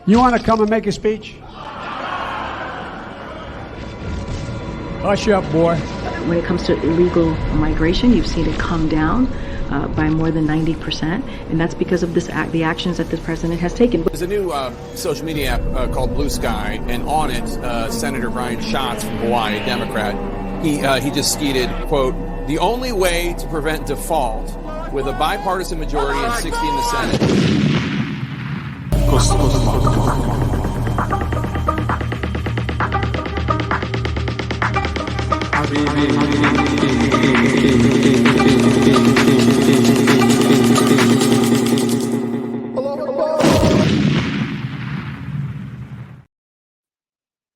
You want to come and make a speech? Hush up, boy. When it comes to illegal migration, you've seen it come down by more than 90%, and that's because of the actions that the president has taken. There's a new social media app called Blue Sky, and on it, Senator Brian Schatz from Hawaii, Democrat, he just tweeted, quote, "The only way to prevent default with a bipartisan majority and 60 in the Senate."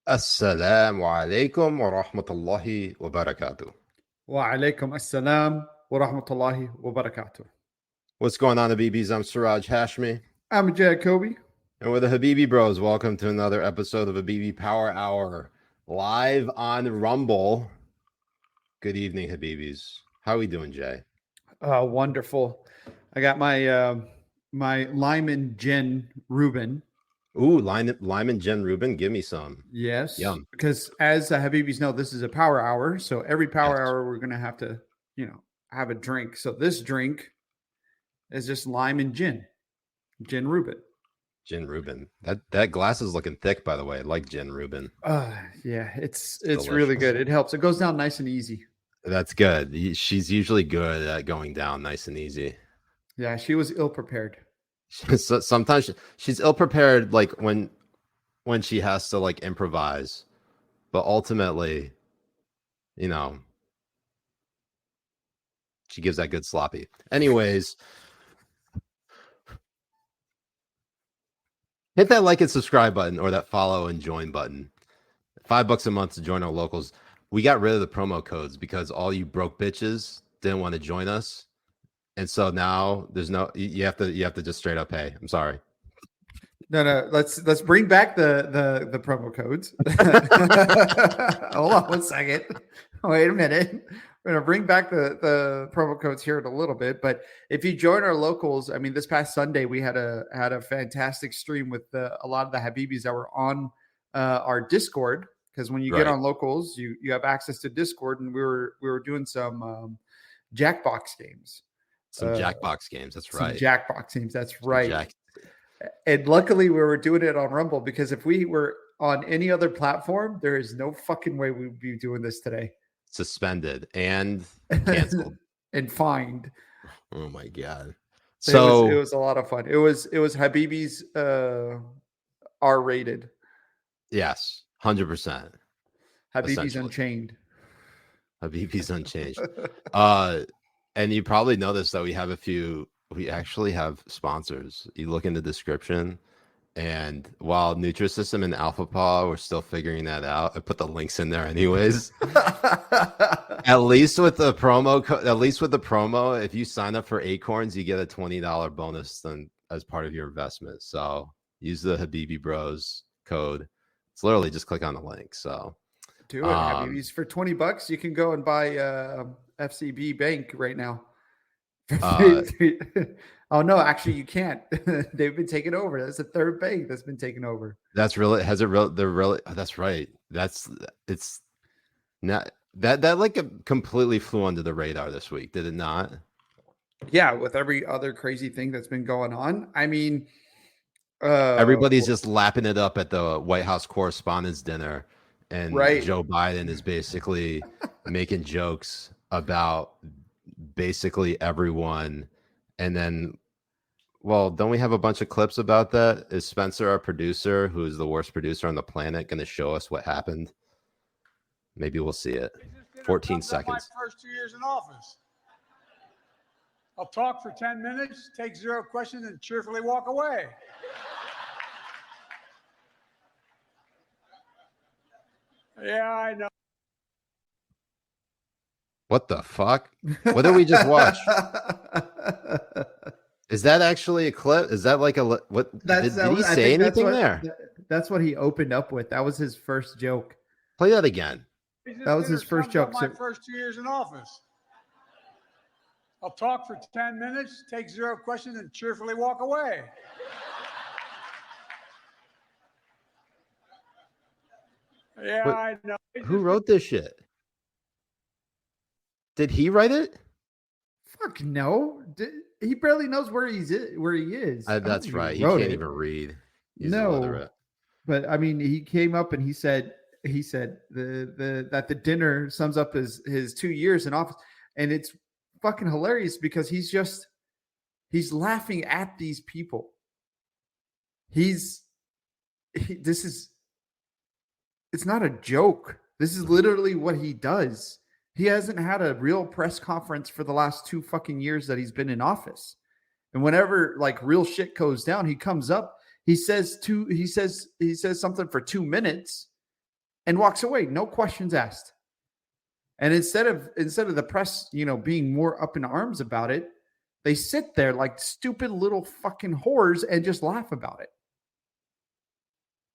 Assalamu alaikum wa rahmatullahi wa barakatuh. Wa alaikum assalam wa rahmatullahi wa barakatuh. What's going on, Habibis? I'm Siraj Hashmi. I'm Jay Kobbe. And we're the Habibi Bros. Welcome to another episode of Habibi Power Hour, live on Rumble. Good evening, Habibis. How are we doing, Jay? Wonderful. I got my my lime and gin Reuben. Ooh, lime and gin Reuben. Give me some. Yes. Yum. Because as Habibis know, this is a power hour. So every power hour, we're going to have to, have a drink. So this drink is just lime and gin. Gin Reuben. Gin Reuben. That glass is looking thick, by the way. I like gin Reuben. Yeah, it's really good. It helps. It goes down nice and easy. That's good. She's usually good at going down nice and easy. Yeah, she was ill prepared. So sometimes she's ill prepared, like when she has to like improvise, but ultimately, she gives that good sloppy. Anyways, hit that like and subscribe button or that follow and join button. $5 a month to join our locals. We got rid of the promo codes because all you broke bitches didn't want to join us. And so now there's no, you have to just straight up pay. I'm sorry. No. Let's bring back the promo codes. Hold on 1 second. Wait a minute. We're gonna bring back the promo codes here in a little bit. But if you join our locals, I mean, this past Sunday we had a fantastic stream with a lot of the Habibis that were on our Discord. Because when you get on locals, you have access to Discord, and we were doing some Jackbox games. Some Jackbox games. That's right. Jackbox games. That's right. And luckily, we were doing it on Rumble, because if we were on any other platform, there is no fucking way we would be doing this today. Suspended and canceled and fined. Oh my god! So it was a lot of fun. It was Habibi's R-rated. Yes, 100%. Habibi's Unchained. Habibi's Unchanged. And you probably noticed that we actually have sponsors. You look in the description, and while Nutrisystem and Alpha Paw, we're still figuring that out. I put the links in there anyways. At least with the promo, if you sign up for Acorns, you get a $20 bonus as part of your investment. So use the Habibi Bros code. It's literally just click on the link. So do it, Habibis. For $20, you can go and buy FCB Bank right now. Oh no, actually you can't. They've been taken over. That's the third bank that's been taken over. That's really that's right. It's not that like completely flew under the radar this week, did it not? Yeah, with every other crazy thing that's been going on. I mean, everybody's just lapping it up at the White House Correspondents Dinner, and Joe Biden is basically making jokes about basically everyone. And then, well, don't we have a bunch of clips about that? Is Spencer, our producer, who is the worst producer on the planet, going to show us what happened? Maybe we'll see it. 14 seconds. My first 2 years in office. I'll talk for 10 minutes, take 0 questions, and cheerfully walk away. Yeah, I know. What the fuck? What did we just watch? Is that actually a clip? Is that like what? Did he say anything there? That's what he opened up with. That was his first joke. Play that again. That was his first joke. My first 2 years in office. I'll talk for 10 minutes, take 0 questions, and cheerfully walk away. Yeah, What- I know. Who wrote this shit? Did he write it? Fuck no. He barely knows where he is. I don't That's think right. He wrote can't it. even read. He's No. illiterate. But I mean, he came up and he said that the dinner sums up his 2 years in office, and it's fucking hilarious because he's laughing at these people. It's not a joke. This is literally what he does. He hasn't had a real press conference for the last 2 fucking years that he's been in office. And whenever like real shit goes down, he comes up, he says something for 2 minutes and walks away. No questions asked. And instead of the press, being more up in arms about it, they sit there like stupid little fucking whores and just laugh about it.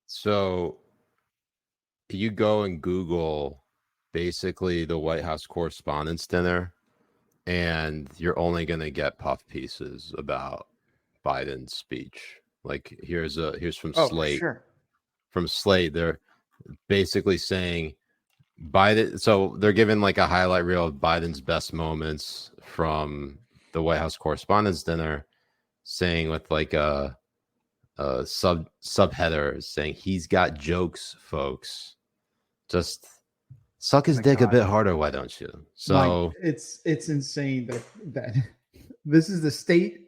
So you go and Google basically the White House Correspondents Dinner, and you're only going to get puff pieces about Biden's speech. Like here's from Slate. Sure. From Slate, they're basically saying Biden. So they're giving like a highlight reel of Biden's best moments from the White House Correspondents Dinner, saying with like a subheader saying he's got jokes, folks. Just suck his dick a bit harder, why don't you? So it's insane that this is the state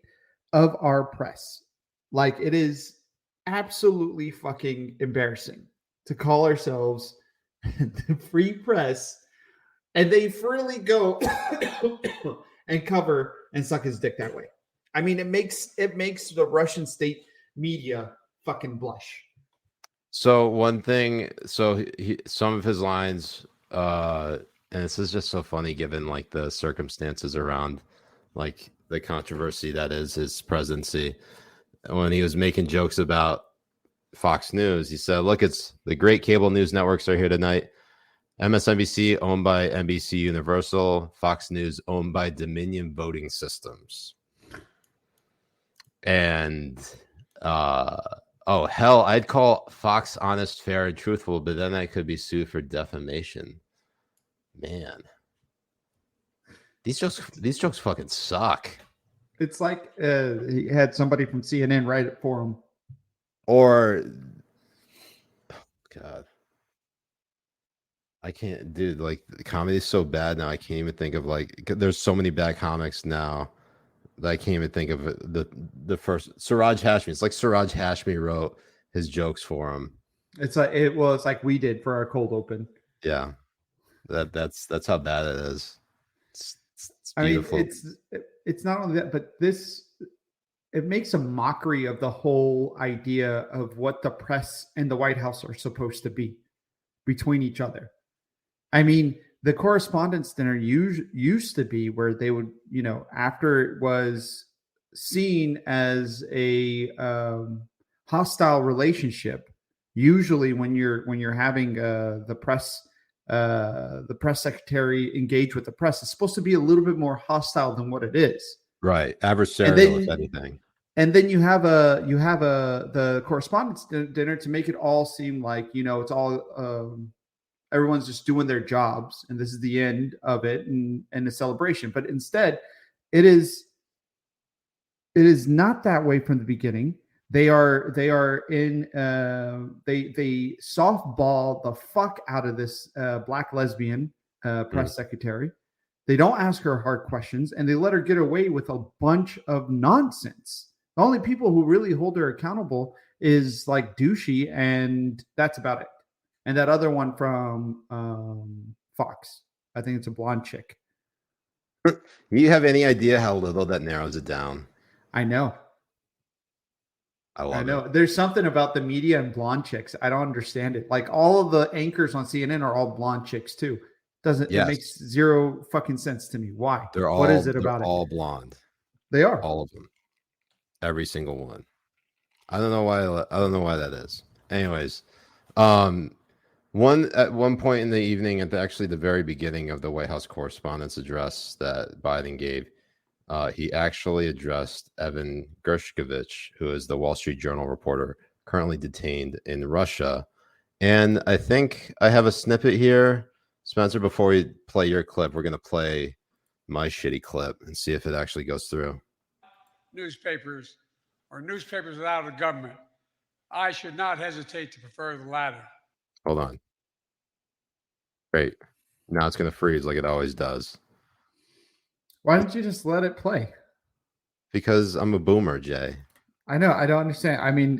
of our press. Like, it is absolutely fucking embarrassing to call ourselves the free press, and they freely go and cover and suck his dick that way. I mean, it makes the Russian state media fucking blush. So one thing, some of his lines, and this is just so funny given like the circumstances around like the controversy that is his presidency. When he was making jokes about Fox News, he said, look, it's the great cable news networks are here tonight. MSNBC owned by NBC Universal, Fox News owned by Dominion Voting Systems. And oh hell, I'd call Fox honest, fair, and truthful, but then I could be sued for defamation. Man, these jokes fucking suck. It's like he had somebody from CNN write it for him. Or, God, I can't, dude. Like, the comedy is so bad now. I can't even think of like. There's so many bad comics now that I can't even think of the first Siraj Hashmi. It's like Siraj Hashmi wrote his jokes for him. It's like we did for our cold open. Yeah, that's how bad it is. It's beautiful. I beautiful. mean, it's not only that, but it makes a mockery of the whole idea of what the press and the White House are supposed to be between each other. I mean, the Correspondents' Dinner used to be where they would, after it was seen as a hostile relationship, usually when you're having the press secretary engage with the press, it's supposed to be a little bit more hostile than what it is. Right, adversarial, if anything. And then you have the Correspondents' Dinner to make it all seem like it's all everyone's just doing their jobs and this is the end of it and a celebration. But instead, it is not that way from the beginning. They are in they softball the fuck out of this black lesbian press secretary. They don't ask her hard questions, and they let her get away with a bunch of nonsense. The only people who really hold her accountable is like douchey, and that's about it. And that other one from Fox, I think it's a blonde chick. You have any idea how little that narrows it down? I know. I know. There's something about the media and blonde chicks. I don't understand it. Like all of the anchors on CNN are all blonde chicks too. It makes zero fucking sense to me. Why? What is it about it? They're all blonde. They are. All of them. Every single one. I don't know why that is. Anyways, at one point in the evening, at the very beginning of the White House Correspondents' address that Biden gave, he actually addressed Evan Gershkovich, who is the Wall Street Journal reporter currently detained in Russia. And I think I have a snippet here. Spencer, before we play your clip, we're going to play my shitty clip and see if it actually goes through. Newspapers or newspapers without a government. I should not hesitate to prefer the latter. Hold on. Great. Now it's going to freeze like it always does. Why don't you just let it play? Because I'm a boomer, Jay. I know. I don't understand. I mean,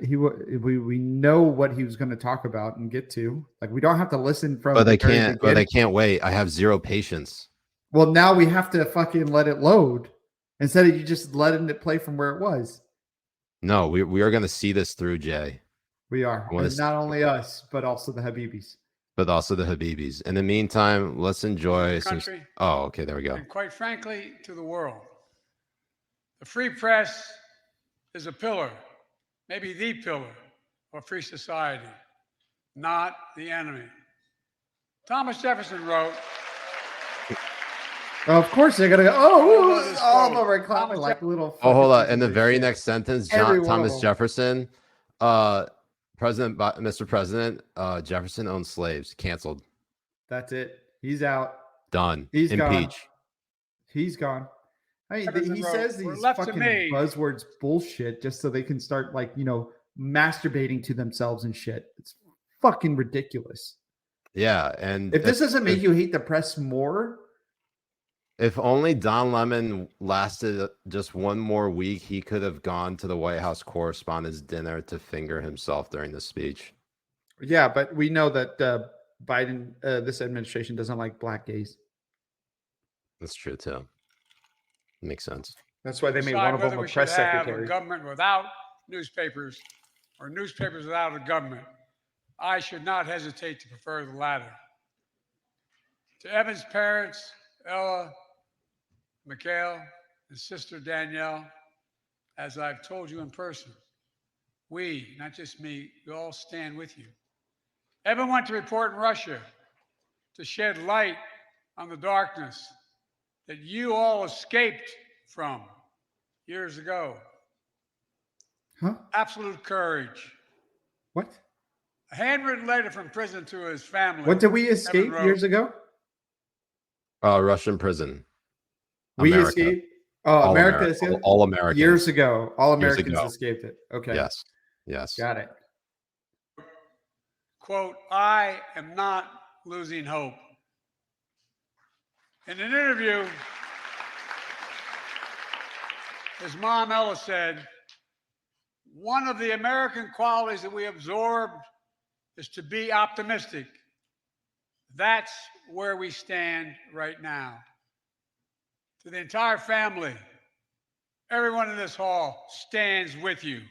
we know what he was going to talk about and get to. Like, we don't have to listen from. But I can't. But I can't wait. I have zero patience. Well, now we have to fucking let it load instead of you just letting it play from where it was. No, we are going to see this through, Jay. We are. And not only us, but also the Habibis. But also the Habibis. In the meantime, let's enjoy some. Oh, okay. There we go. And quite frankly, to the world, the free press is a pillar, maybe the pillar of free society, not the enemy. Thomas Jefferson wrote. Of course they're gonna go. Oh, all of them are clapping like little. Oh, hold on. In the very next sentence, Thomas Jefferson, Mr. President, Jefferson owned slaves. Canceled. That's it. He's out. Done. He's impeach. Gone. He's gone. I mean, he says these fucking buzzwords bullshit just so they can start masturbating to themselves and shit. It's fucking ridiculous. Yeah, and if this doesn't make you hate the press more. If only Don Lemon lasted just one more week, he could have gone to the White House Correspondents Dinner to finger himself during the speech. Yeah, but we know that Biden, this administration doesn't like black gays. That's true too. Makes sense. That's why they made one of them a press secretary. A government without newspapers or newspapers without a government. I should not hesitate to prefer the latter. To Evan's parents, Ella, Mikhail, and sister Danielle, as I've told you in person, we, not just me, we all stand with you. Evan went to report in Russia to shed light on the darkness that you all escaped from years ago. Huh? Absolute courage. What? A handwritten letter from prison to his family. What did we escape years ago? Russian prison. We escaped. Oh, America escaped? All Americans. Years ago. All Americans escaped it. Okay. Yes. Got it. Quote, I am not losing hope. In an interview, his mom, Ella, said, one of the American qualities that we absorbed is to be optimistic. That's where we stand right now. To the entire family, everyone in this hall stands with you.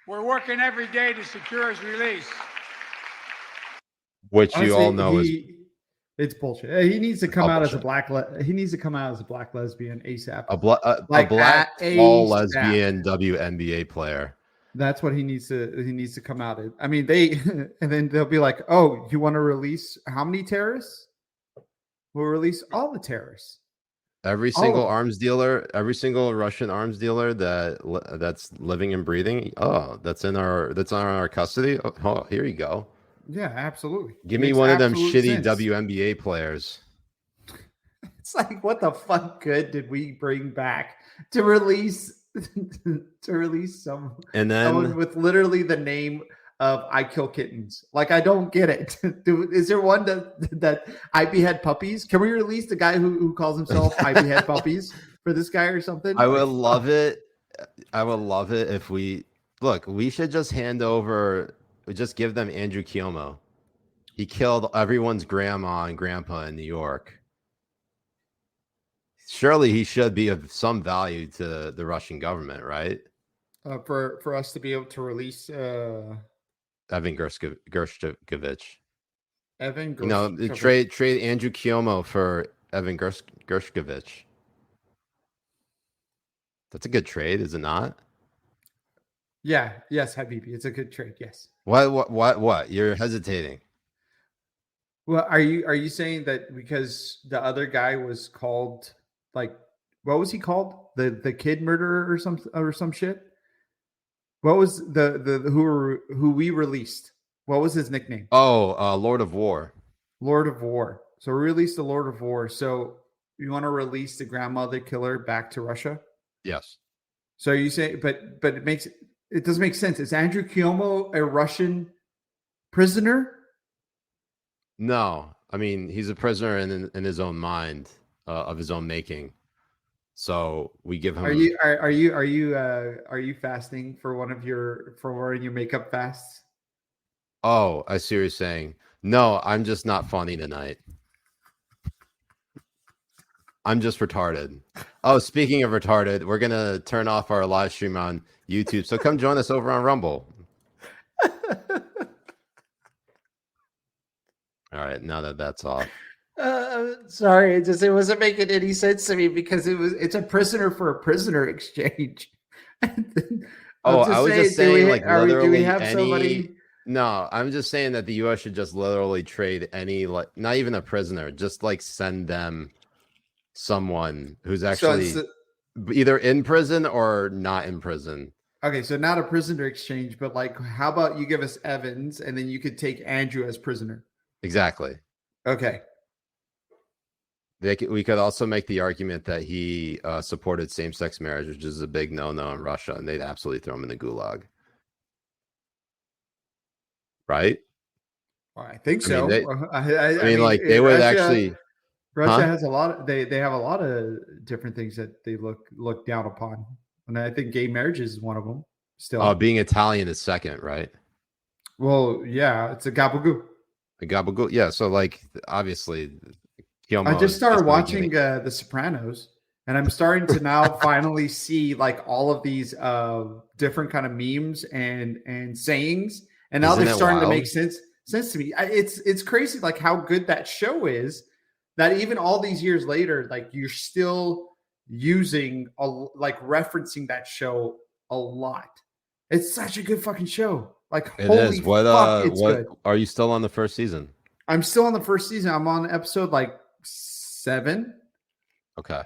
We're working every day to secure his release. Which honestly, you all know it's bullshit. He needs to come out as a black. He needs to come out as a black lesbian ASAP. A black tall lesbian WNBA player. That's what he needs to. He needs to come out. I mean, and then they'll be like, "Oh, you want to release how many terrorists? We'll release all the terrorists. Every single arms dealer, every single Russian arms dealer that's living and breathing. Oh, that's on our custody. Oh, here you go. Yeah, absolutely. Give me one of them shitty WNBA players. It's like, what the fuck good did we bring back to release someone with literally the name of I Kill Kittens? Like, I don't get it. Is there one that I Behead Puppies? Can we release the guy who calls himself I Behead Puppies for this guy or something? I would love it. I would love it if we should just hand over. We just give them Andrew Cuomo. He killed everyone's grandma and grandpa in New York. Surely he should be of some value to the Russian government, right? For us to be able to release Evan Gershkovich. Evan Gershkovich. Trade Andrew Cuomo for Evan Gershkovich. That's a good trade, is it not? Yeah, yes, Habibi. It's a good trade, yes. What? You're hesitating. Well, are you saying that because the other guy was called, like, what was he called? The kid murderer or some shit? What was the who we released? What was his nickname? Oh, Lord of War. Lord of War. So we released the Lord of War. So you want to release the grandmother killer back to Russia? Yes. So you say, but it doesn't make sense. Is Andrew Cuomo a Russian prisoner? No, I mean he's a prisoner in his own mind, of his own making. So we give him. Are you fasting for one of your makeup fasts? Oh, I see what you're saying. No, I'm just not funny tonight. I'm just retarded. Oh, speaking of retarded, we're gonna turn off our live stream on YouTube. So come join us over on Rumble. All right, now that that's off. Sorry, it wasn't making any sense to me because it's a prisoner for a prisoner exchange. Oh, I was just saying, do we have any. Somebody? No, I'm just saying that the U.S. should just literally trade any, like, not even a prisoner, just like send them someone who's actually either in prison or not in prison. Okay, so not a prisoner exchange, but like, how about you give us Evans and then you could take Andrew as prisoner? Exactly. Okay. We could also make the argument that he supported same-sex marriage, which is a big no-no in Russia, and they'd absolutely throw him in the gulag. Right? Well, I think so. I mean, like, they would actually. Russia has a lot. They have a lot of different things that they look down upon, and I think gay marriage is one of them. Still, being Italian is second, right? Well, yeah, it's a gabagool. A gabagool, yeah. So, like, obviously, I just started watching The Sopranos, and I'm starting to now finally see like all of these different kind of memes and sayings, and now they're starting to make sense to me. It's crazy, like how good that show is. That even all these years later, like you're still using referencing that show a lot. It's such a good fucking show. Like, holy fuck, it's good. Are you still on the first season? I'm still on the first season. I'm on episode like 7. Okay.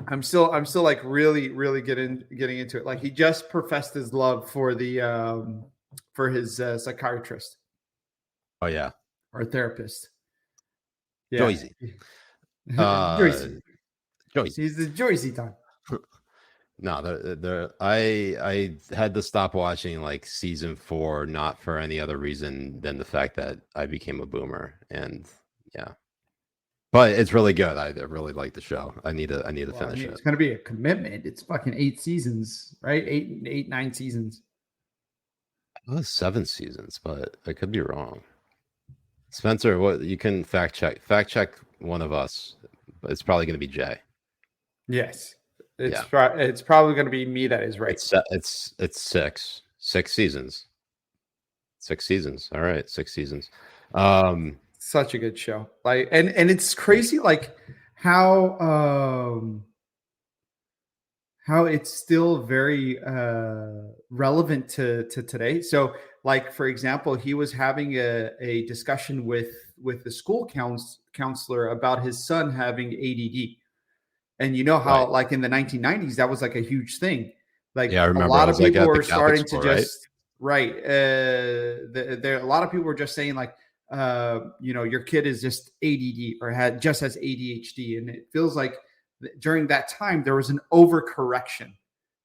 I'm still like really getting into it. Like, he just professed his love for the for his psychiatrist. Oh yeah. Or therapist. Yeah. Joyce. Joyce. He's the Joycey time. No, I had to stop watching like season 4, not for any other reason than the fact that I became a boomer, and yeah. But it's really good. I really like the show. I need to finish it. It's gonna be a commitment. It's fucking 8 seasons, right? 9 seasons. It was 7 seasons, but I could be wrong. Spencer, what you can fact check one of us, but it's probably going to be Jay. Yes, it's probably going to be me that is right. It's 6 seasons. 6 seasons. All right, 6 seasons. Such a good show. Like, and it's crazy, like how it's still very relevant to today. So, like, for example, he was having a discussion with the school counselor about his son having ADD. And you know how, like, in the 1990s, that was like a huge thing. Like, yeah, I remember. A lot of people were starting school, to just a lot of people were just saying like, your kid is just ADD or has ADHD, and it feels like during that time there was an overcorrection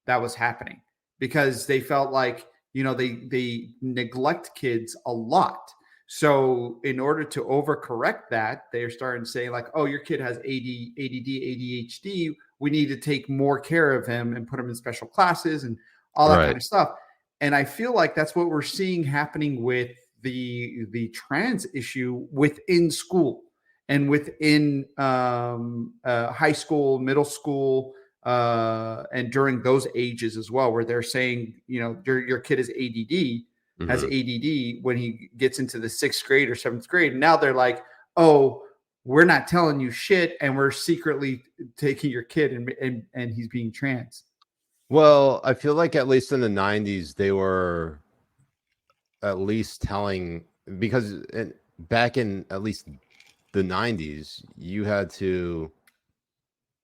that was happening because they felt like they neglect kids a lot. So in order to overcorrect that, they're starting to say like, oh, your kid has ADD, ADHD. We need to take more care of him and put him in special classes and all that kind of stuff. And I feel like that's what we're seeing happening with the trans issue within school and within high school, middle school, and during those ages as well, where they're saying, your kid is ADD, has ADD when he gets into the 6th grade or 7th grade. And now they're like, oh, we're not telling you shit, and we're secretly taking your kid and he's being trans. Well, I feel like at least in the 90s, they were at least telling, because back in at least the 90s,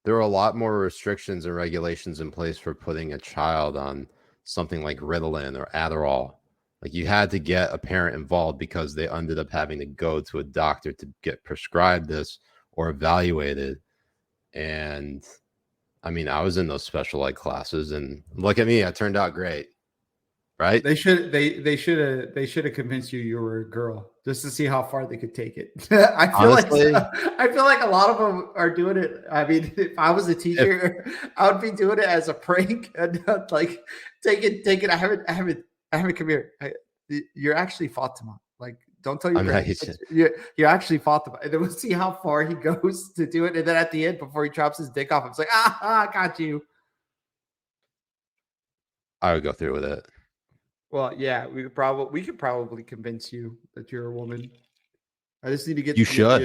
there were a lot more restrictions and regulations in place for putting a child on something like Ritalin or Adderall Like you had to get a parent involved because they ended up having to go to a doctor to get prescribed this or evaluated. And I mean, I was in those special ed classes, and look at me, I turned out great. Right? They should have convinced you were a girl just to see how far they could take it. I feel like a lot of them are doing it. I mean, if I was a teacher, I would be doing it as a prank and like take it. I haven't come here. You're actually Fatima. Like, don't tell your parents. You actually Fatima. And then we'll see how far he goes to do it. And then at the end, before he chops his dick off, it's like, I got you. I would go through with it. Well, yeah, we could probably convince you that you're a woman. I just need to get you should.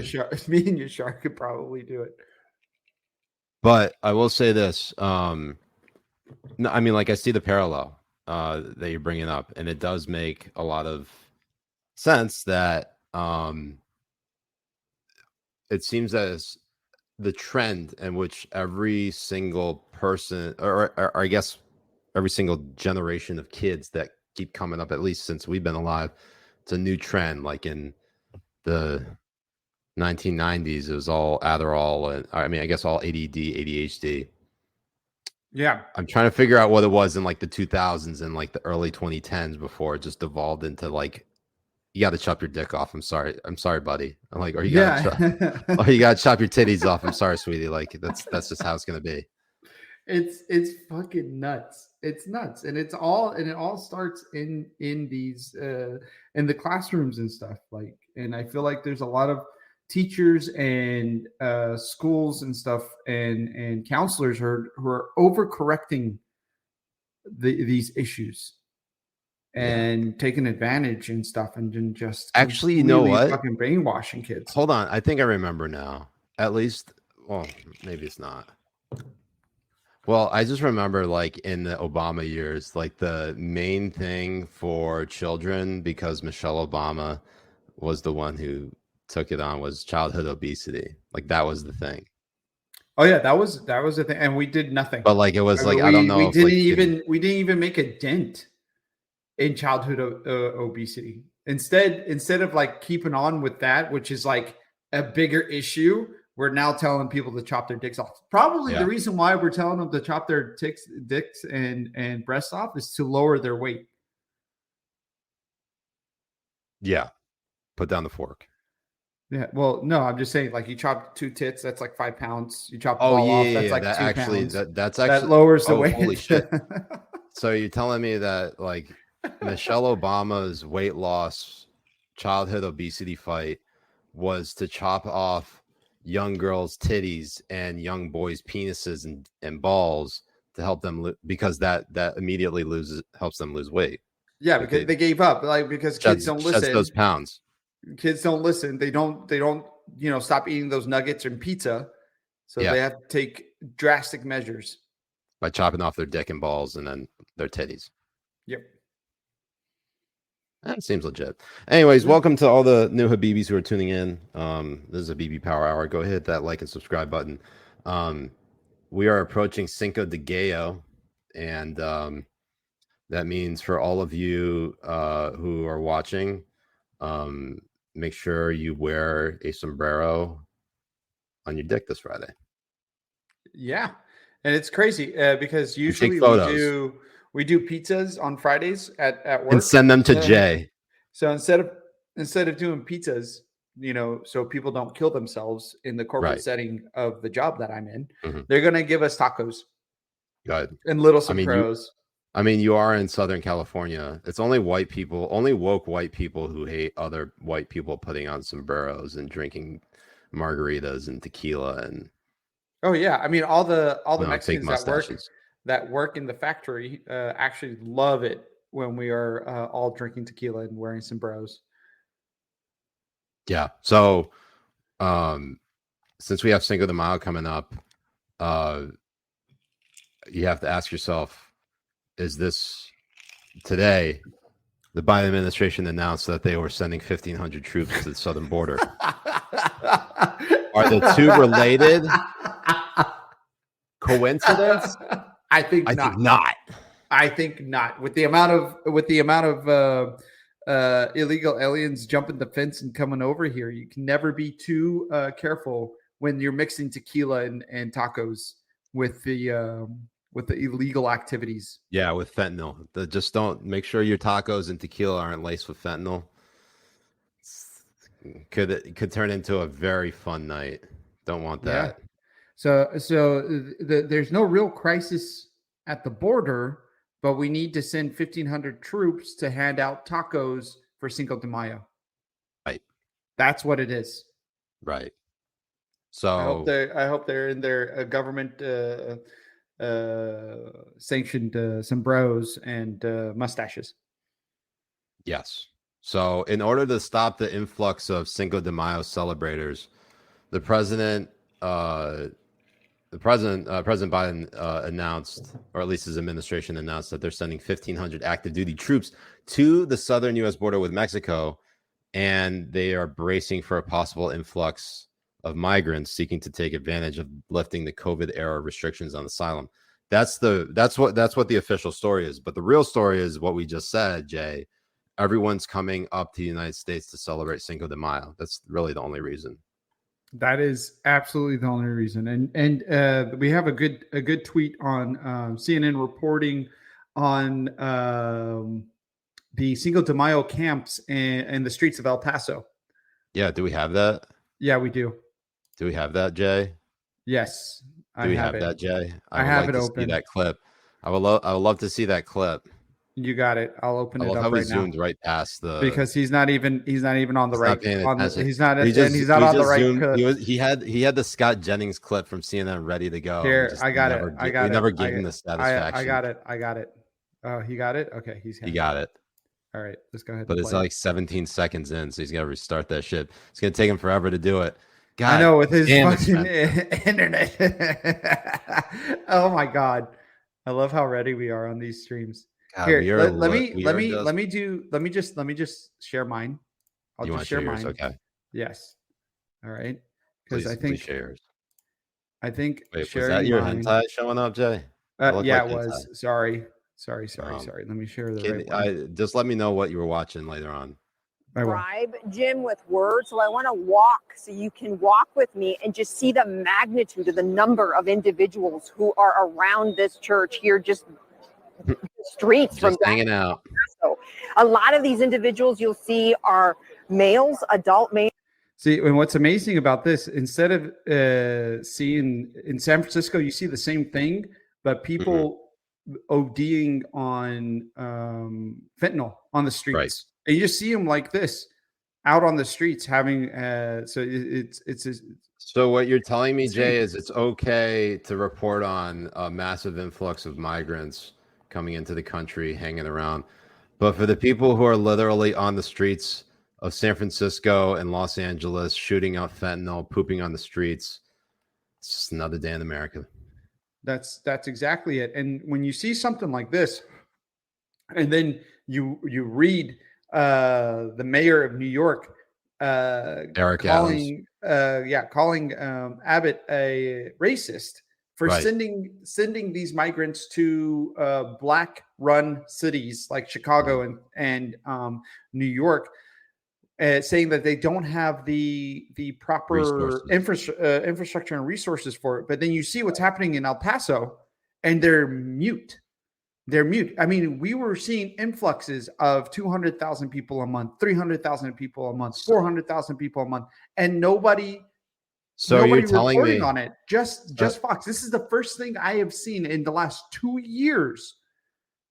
Me and Yashar could probably do it. But I will say this. No, I mean, like I see the parallel that you're bringing up, and it does make a lot of sense that it seems as the trend in which every single person, or I guess every single generation of kids that keep coming up, at least since we've been alive, it's a new trend. Like in the 1990s, it was all Adderall, and I mean, I guess all ADD, ADHD. Yeah, I'm trying to figure out what it was in like the 2000s and like the early 2010s before it just evolved into like, you got to chop your dick off. I'm sorry, buddy. I'm like, or you got to chop your titties off. I'm sorry, sweetie. Like that's just how it's gonna be. It's fucking nuts. It's nuts, and it all starts in these in the classrooms and stuff. Like, and I feel like there's a lot of teachers and schools and stuff and counselors who are overcorrecting these issues and taking advantage and stuff, and then just actually, you know what? Fucking brainwashing kids. Hold on, I think I remember now. At least, well, maybe it's not. Well, I just remember like in the Obama years, like the main thing for children, because Michelle Obama was the one who took it on, was childhood obesity. Like that was the thing. Oh yeah, that was the thing, and we did nothing. But like it was I don't know. We didn't even make a dent in childhood obesity. Instead of like keeping on with that, which is like a bigger issue, we're now telling people to chop their dicks off. Probably the reason why we're telling them to chop their dicks and breasts off is to lower their weight. Yeah. Put down the fork. Yeah. Well, no, I'm just saying, like, you chop 2 tits, that's like 5 pounds. You chop the ball off, that's like 2 pounds. That's actually that lowers the weight. Holy shit. So you're telling me that like Michelle Obama's weight loss childhood obesity fight was to chop off young girls' titties and young boys' penises and balls to help them because that immediately helps them lose weight. Yeah, because they gave up, like, because kids don't listen. Sheds those pounds. Kids don't listen. They don't stop eating those nuggets and pizza. So they have to take drastic measures by chopping off their dick and balls and then their titties. Yep. That seems legit. Anyways, welcome to all the new Habibis who are tuning in. This is Habibi Power Hour. Go hit that like and subscribe button. We are approaching Cinco de Gallo, and that means for all of you who are watching, make sure you wear a sombrero on your dick this Friday. Yeah. And it's crazy because usually we do pizzas on Fridays at work and send them to Jay. So instead of doing pizzas, so people don't kill themselves in the corporate setting of the job that I'm in, they're going to give us tacos. Good. And little sombreros. I mean, you are in Southern California. It's only woke white people who hate other white people putting on sombreros and drinking margaritas and tequila and. Oh yeah, I mean all the Mexicans that work in the factory actually love it when we are all drinking tequila and wearing sombreros. Yeah. So, since we have Cinco de Mayo coming up, you have to ask yourself: is this today? The Biden administration announced that they were sending 1,500 troops to the southern border. Are the two related? Coincidence? I think not. I think not. With the amount of illegal aliens jumping the fence and coming over here, you can never be too careful when you're mixing tequila and tacos with the illegal activities. Yeah, with fentanyl. Just don't make sure your tacos and tequila aren't laced with fentanyl. It could turn into a very fun night. Don't want that. So there's no real crisis at the border, but we need to send 1,500 troops to hand out tacos for Cinco de Mayo. Right. That's what it is. Right. So I hope they're in their government sanctioned sombreros and mustaches. yes. So in order to stop the influx of Cinco de Mayo celebrators, President Biden announced, or at least his administration announced, that they're sending 1,500 active duty troops to the southern U.S. border with Mexico, and they are bracing for a possible influx of migrants seeking to take advantage of lifting the COVID era restrictions on asylum. That's what the official story is. But the real story is what we just said, Jay. Everyone's coming up to the United States to celebrate Cinco de Mayo. That's really the only reason. That is absolutely the only reason. And we have a good tweet on CNN reporting on the Cinco de Mayo camps in the streets of El Paso. Yeah, do we have that? Yeah, we do. Do we have that, Jay? Yes, do we have that, Jay? I have it open. See that clip. I would love to see that clip. You got it. I'll open it up how right he zoomed right past the, because he's not even on the right. He's not on the right. He had the Scott Jennings clip from CNN ready to go. Here, I got it. We never gave him the satisfaction. I got it. Oh, he got it. Okay, he got it. All right, let's go ahead. But it's like 17 seconds in, so he's got to restart that shit. It's gonna take him forever to do it. God, I know, with his fucking internet. Oh my God, I love how ready we are on these streams. God, here, let me just share mine. I'll just share mine. Okay. Yes. All right. Because I think shares. I think. Wait, was that your hentai showing up, Jay? Yeah, it was. Sorry. Let me share the right just let me know what you were watching later on. Describe Jim with words, so I want to walk so you can walk with me and just see the magnitude of the number of individuals who are around this church here, just streets just from hanging out. So a lot of these individuals you'll see are males, adult males. See, and what's amazing about this, instead of seeing in San Francisco, you see the same thing, but people ODing on fentanyl on the streets. Right. And you just see them like this out on the streets having so what you're telling me, Jay, is it's okay to report on a massive influx of migrants coming into the country, hanging around, but for the people who are literally on the streets of San Francisco and Los Angeles, shooting out fentanyl, pooping on the streets, it's just another day in America. That's exactly it. And when you see something like this, and then you read the mayor of New York, Eric Adams, calling Abbott a racist for sending these migrants to black-run cities like Chicago and New York, saying that they don't have the proper infrastructure and resources for it. But then you see what's happening in El Paso, and they're mute. They're mute. I mean, we were seeing influxes of 200,000 people a month, 300,000 people a month, 400,000 people a month, and nobody. So you're telling me on it? Just Fox. This is the first thing I have seen in the last 2 years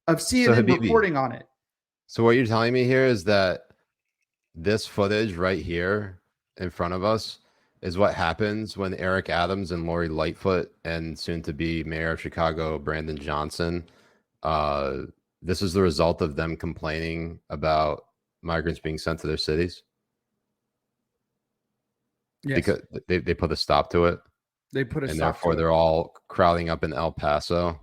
of CNN reporting on it. So what you're telling me here is that this footage right here in front of us is what happens when Eric Adams and Lori Lightfoot and soon to be Mayor of Chicago, Brandon Johnson. This is the result of them complaining about migrants being sent to their cities. Yes. Because they put a stop to it. They put a and stop therefore to they're all crowding up in El Paso.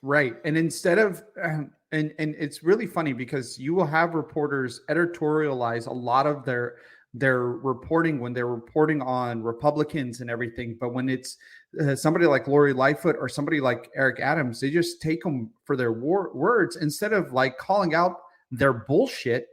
Right. And instead of and it's really funny because you will have reporters editorialize a lot of their reporting when they're reporting on Republicans and everything. But when it's somebody like Lori Lightfoot or somebody like Eric Adams, they just take them for their words instead of like calling out their bullshit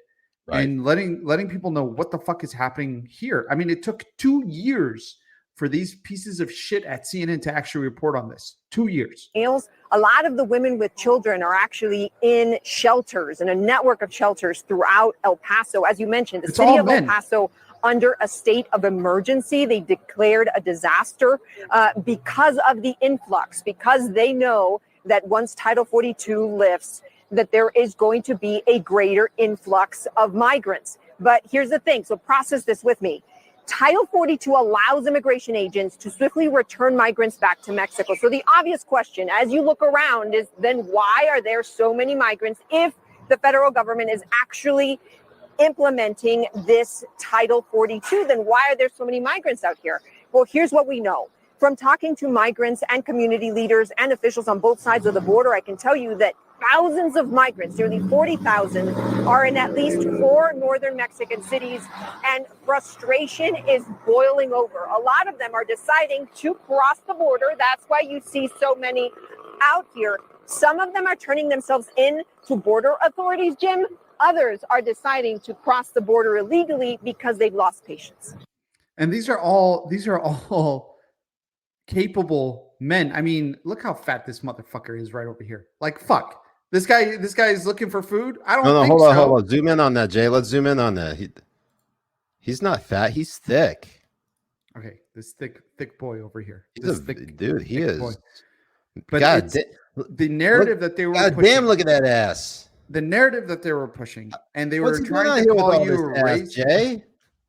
and letting people know what the fuck is happening here. I mean, it took 2 years for these pieces of shit at CNN to actually report on this. 2 years. A lot of the women with children are actually in shelters, in a network of shelters throughout El Paso. As you mentioned, the city of El Paso under a state of emergency. They declared a disaster because of the influx, because they know that once Title 42 lifts, that there is going to be a greater influx of migrants. But here's the thing. So process this with me. Title 42 allows immigration agents to swiftly return migrants back to Mexico. So the obvious question, as you look around, is then why are there so many migrants if the federal government is actually implementing this Title 42? Then why are there so many migrants out here? Well, here's what we know. From talking to migrants and community leaders and officials on both sides of the border, I can tell you that thousands of migrants, nearly 40,000, are in at least 4 northern Mexican cities, and frustration is boiling over. A lot of them are deciding to cross the border. That's why you see so many out here. Some of them are turning themselves in to border authorities, Jim. Others are deciding to cross the border illegally because they've lost patience. And these are all capable men. I mean, look how fat this motherfucker is right over here. Like, fuck. This guy is looking for food. I don't think hold so. Hold on. Zoom in on that, Jay. Let's zoom in on that. He's not fat. He's thick. Okay, this thick boy over here. He's dude. He is. Boy. But the narrative that they were pushing. Damn! Look at that ass. The narrative that they were pushing, and they were What's trying to call you a racist. Jay,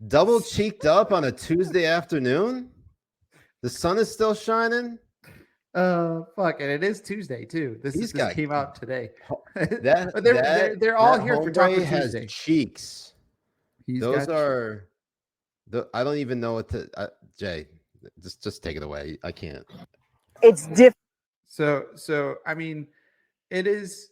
double cheeked up on a Tuesday afternoon. The sun is still shining. Fuck, and it is Tuesday too. This came out today. But they're all here for Taco Tuesday. Cheeks. Those are I don't even know what to. Jay, just take it away. I can't. It's different. So I mean, it is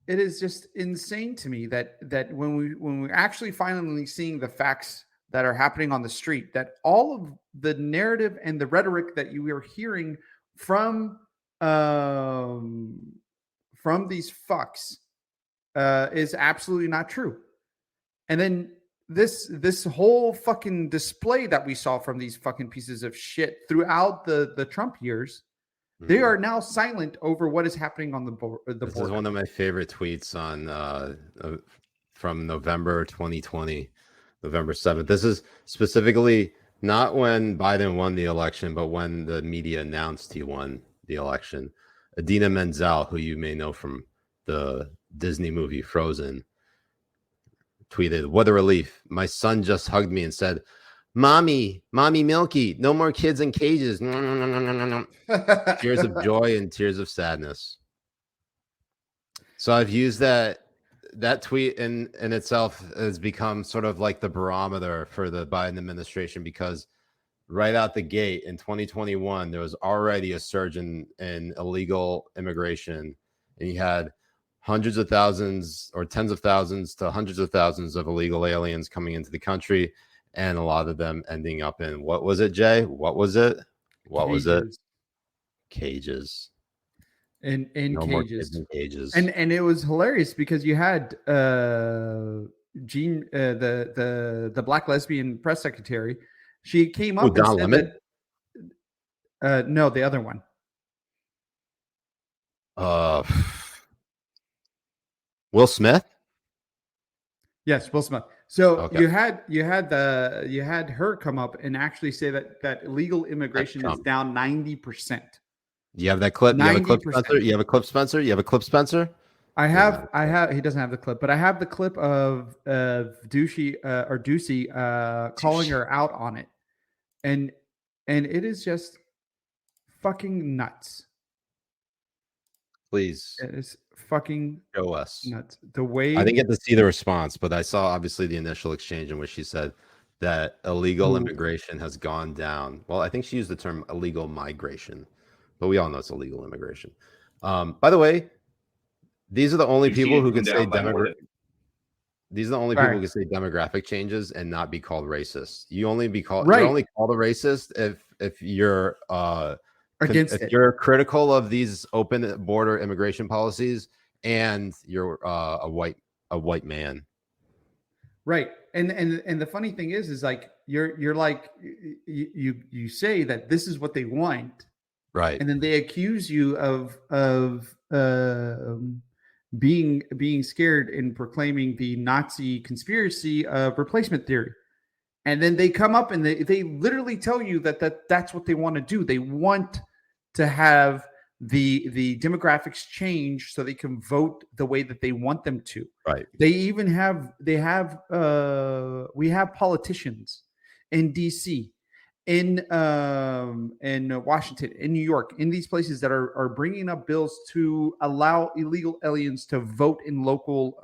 just insane to me that when we're actually finally seeing the facts that are happening on the street, that all of the narrative and the rhetoric that you are hearing from these fucks is absolutely not true. And then this whole fucking display that we saw from these fucking pieces of shit throughout the Trump years, they are now silent over what is happening on the border. This is one of my favorite tweets on from November 2020, November 7th. This is specifically not when Biden won the election, but when the media announced he won the election. Idina Menzel, who you may know from the Disney movie Frozen, tweeted, "What a relief. My son just hugged me and said, Mommy, Milky, no more kids in cages. Tears of joy and tears of sadness." So I've used that tweet in itself has become sort of like the barometer for the Biden administration, because right out the gate in 2021, there was already a surge in illegal immigration, and you had hundreds of thousands or tens of thousands to hundreds of thousands of illegal aliens coming into the country, and a lot of them ending up in, what was it, Jay? What was it? Cages. In cages. More kids in cages. And it was hilarious because you had Jean, the black lesbian press secretary. She came up and said that, no, the other one. Will Smith? Yes, Will Smith. So okay. you had her come up and actually say that illegal immigration is down 90%. You have that clip? 90%. You have a clip, Spencer? I have. He doesn't have the clip, but I have the clip of Ducey calling her out on it, and it is just fucking nuts. Please, it is fucking show us nuts. The way I didn't get to see the response, but I saw obviously the initial exchange in which she said that illegal immigration has gone down. Well, I think she used the term illegal migration, but we all know it's illegal immigration. By the way, these are the only people who can say These are the only people who can say demographic changes and not be called racist. You're only called a racist if you're against if it. you're critical of these open border immigration policies, and you're a white man. Right. And the funny thing is like you're like you say that this is what they want, Right. and then they accuse you of being scared and proclaiming the Nazi conspiracy of replacement theory. And then they come up and they literally tell you that's what they want to do. They want to have the demographics change so they can vote the way that they want them to. Right. We have politicians in DC, in Washington, in New York, in these places that are bringing up bills to allow illegal aliens to vote in local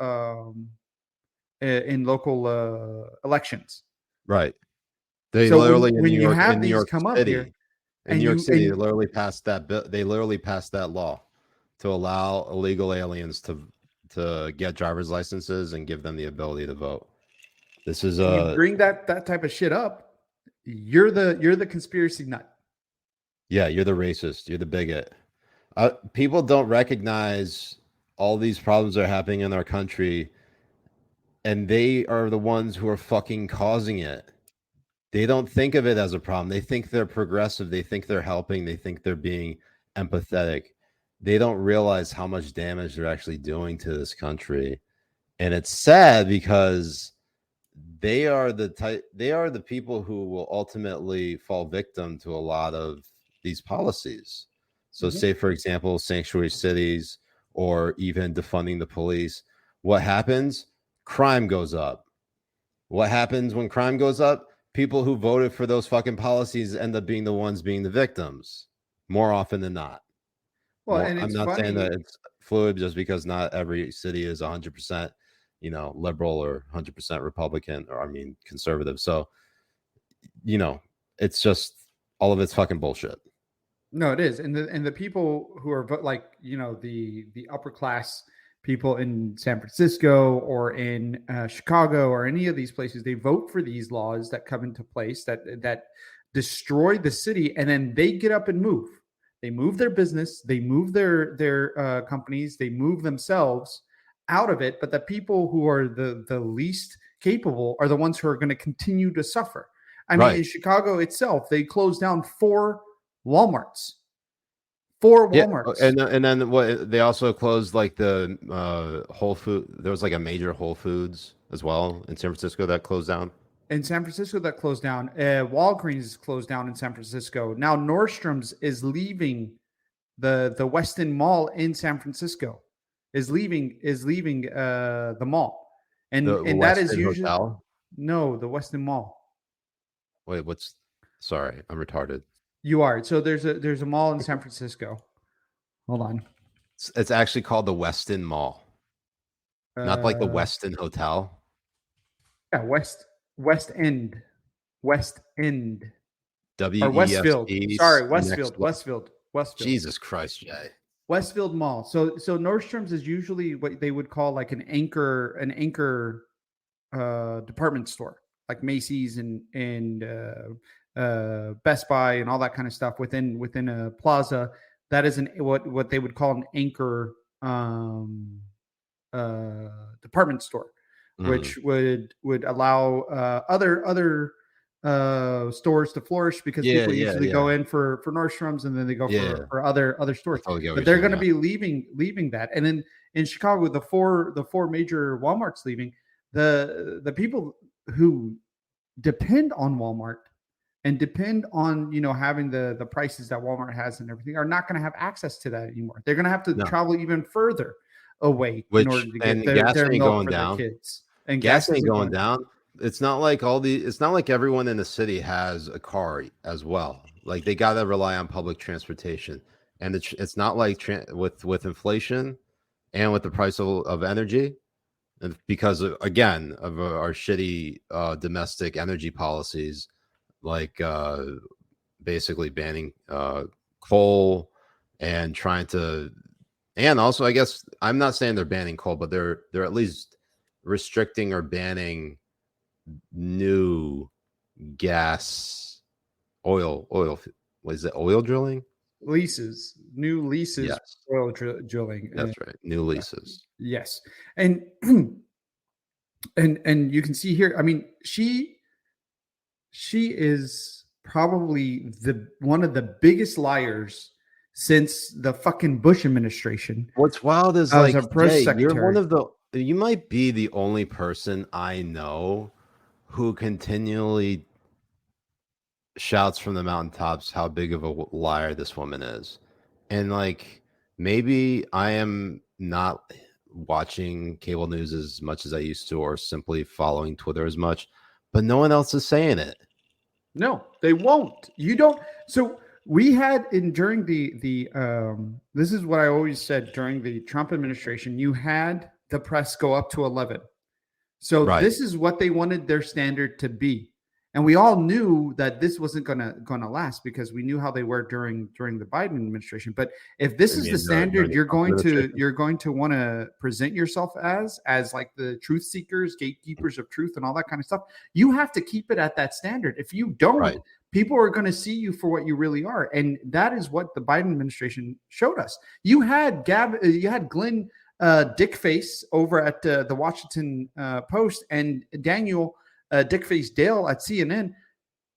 elections. Right. They So literally when you have in New these York come up City, here, in New York City, they literally passed that bill. They literally passed that law to allow illegal aliens to get driver's licenses and give them the ability to vote. This is you bring that type of shit up, you're the conspiracy nut. Yeah, you're the racist. You're the bigot. People don't recognize all these problems that are happening in our country, and they are the ones who are fucking causing it. They don't think of it as a problem. They think they're progressive. They think they're helping. They think they're being empathetic. They don't realize how much damage they're actually doing to this country. And it's sad because they are the people who will ultimately fall victim to a lot of these policies. So say, for example, sanctuary cities or even defunding the police. What happens? Crime goes up. What happens when crime goes up? People who voted for those fucking policies end up being the ones being the victims more often than not. Well, More, and I'm it's not funny. saying that it's fluid just because not every city is 100%, liberal or 100% Republican, or conservative. So, it's just all of it's fucking bullshit. No, it is, and the people who are the upper class people in San Francisco or in Chicago or any of these places, they vote for these laws that come into place that destroy the city, and then they get up and move. They move their business, they move their companies, they move themselves out of it. But the people who are the least capable are the ones who are going to continue to suffer. I mean, in Chicago itself, they closed down 4 Walmarts. 4 Walmarts. Yeah, and then what? They also closed like the Whole Food. There was like a major Whole Foods as well in San Francisco that closed down. In San Francisco, that closed down. Walgreens is closed down in San Francisco. Now Nordstrom's is leaving the Westin Mall in San Francisco. Is leaving the mall, and that is usually Hotel? No, the Westin Mall. Wait, Sorry, I'm retarded. You are. So there's a mall in San Francisco. Hold on. It's actually called the Westin Mall, not like the Westin Hotel. Yeah, West End. W-E-S-T. Or Westfield. Sorry, Westfield. Jesus Christ, Jay. Westfield Mall. So Nordstrom's is usually what they would call like an anchor department store, like Macy's and Best Buy and all that kind of stuff within a plaza. That is what they would call an anchor department store, which would allow other stores to flourish, because people usually go in for Nordstrom's and then they go for other stores. But they're going to be leaving that. And then in Chicago, the four major Walmarts leaving, the people who depend on Walmart and depend on having the prices that Walmart has and everything are not going to have access to that anymore. They're going to have to travel even further away in order to get their milk for their kids. And gas ain't going down. It's not like everyone in the city has a car as well. Like they got to rely on public transportation, and it's not like with inflation and with the price of energy, and because of our shitty domestic energy policies, like basically banning coal and trying to, and also I guess I'm not saying they're banning coal, but they're at least restricting or banning new oil. What is it? Oil drilling? new leases, Yes. oil drilling. That's right. New leases. Yes, and and you can see here. I mean, she is probably one of the biggest liars since the fucking Bush administration. What's wild is As like, a press Jay, secretary. you're one of you might be the only person I know who continually shouts from the mountaintops how big of a liar this woman is. And like, maybe I am not watching cable news as much as I used to, or simply following Twitter as much, but no one else is saying it. No, they won't. You don't. So we had during the this is what I always said during the Trump administration, you had the press go up to 11. So this is what they wanted their standard to be. And we all knew that this wasn't gonna last because we knew how they were during the Biden administration. But if this is the standard you're going to want to present yourself as like the truth seekers, gatekeepers of truth, and all that kind of stuff, you have to keep it at that standard. If you don't, people are going to see you for what you really are, and that is what the Biden administration showed us. You had Glenn Dickface over at the Washington Post, and Daniel Dickface Dale at CNN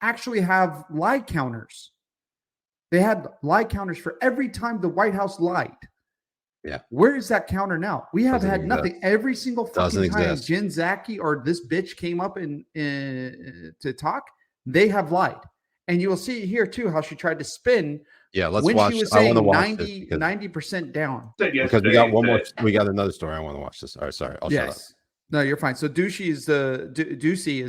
actually have lie counters. They had lie counters for every time the White House lied. Yeah. Where is that counter now? We have had nothing. Every single fucking time Jen Psaki or this bitch came up to talk, they have lied. And you will see here too how she tried to spin. Yeah, let's when watch. She was I saying want to 90% down. Because we got one more. We got another story. I want to watch this. All right, sorry. I'll shut up. No, you're fine. So Ducey is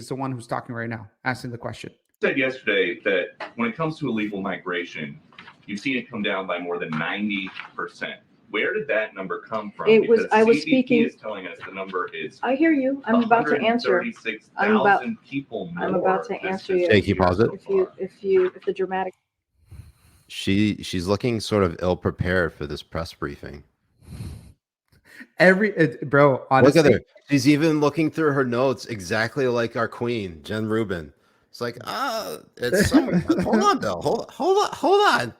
the one who's talking right now, asking the question. Said yesterday that when it comes to illegal migration, you've seen it come down by more than 90%. Where did that number come from? I was speaking. Is telling us the number is. I hear you. I'm about to answer. I'm about to answer you. Jake, you pause it. If the dramatic. She's looking sort of ill prepared for this press briefing. Bro, honestly, look at her. She's even looking through her notes exactly like our queen, Jen Rubin. It's like, it's somewhere. Hold on, Bill. Hold on.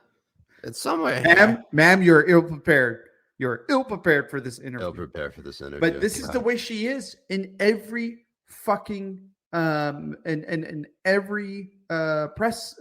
It's somewhere. Ma'am, you're ill prepared. You're ill prepared for this interview. Ill prepared for this interview. But this is the way she is in every fucking in every press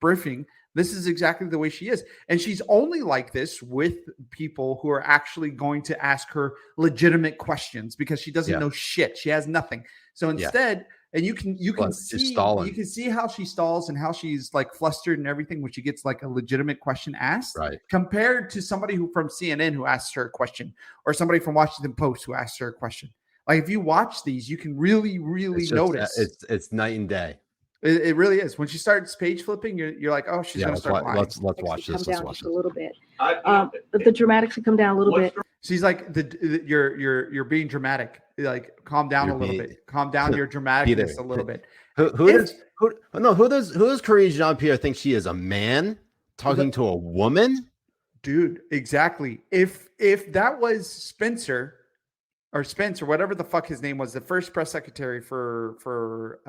briefing. This is exactly the way she is. And she's only like this with people who are actually going to ask her legitimate questions because she doesn't know shit. She has nothing. So instead, and you can see how she stalls and how she's like flustered and everything when she gets like a legitimate question asked, compared to somebody who from CNN who asks her a question, or somebody from Washington Post who asks her a question. Like if you watch these, you can really notice. It's night and day. It really is. When she starts page flipping, you're like, oh, she's gonna start lying. Let's watch this. Let's watch it a little bit. The dramatics have come down a little bit. She's like, you're being dramatic. Like, calm down a little bit. Calm down your dramaticness a little bit. Who does Karine Jean-Pierre think she is? A man talking to a woman? Dude, exactly. If that was Spencer, whatever the fuck his name was, the first press secretary for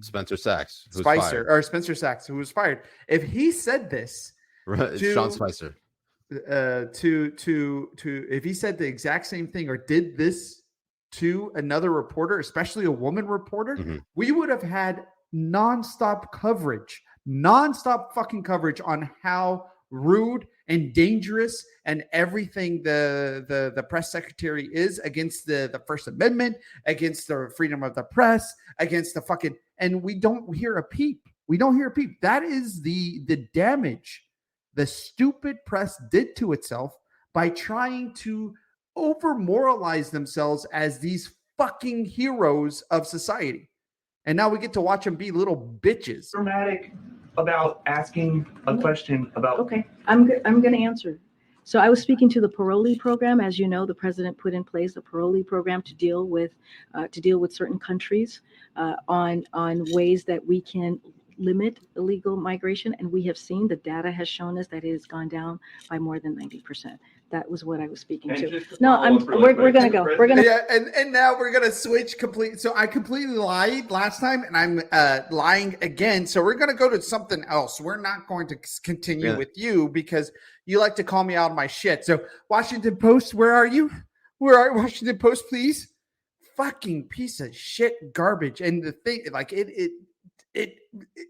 Spencer Sachs, Spencer Sachs, who was fired. If he said this, Sean Spicer, if he said the exact same thing or did this to another reporter, especially a woman reporter, we would have had nonstop fucking coverage on how rude and dangerous and everything the press secretary is against the First Amendment, against the freedom of the press, against the fucking, and we don't hear a peep. That is the damage the stupid press did to itself by trying to over moralize themselves as these fucking heroes of society. And now we get to watch them be little bitches. Dramatic about asking a question about. Okay, I'm going to answer. So I was speaking to the parolee program. As you know, the president put in place a parolee program to deal with certain countries on ways that we can limit illegal migration, and we have seen the data has shown us that it has gone down by more than 90%. That was what I was speaking And to. just to No, follow up really we're quick, gonna go. We're gonna. Yeah, and now we're gonna switch complete. So I completely lied last time, and I'm lying again. So we're gonna go to something else. We're not going to continue with you because you like to call me out on my shit. So Washington Post, where are you? Where are Washington Post, please? Fucking piece of shit garbage. And the thing, like it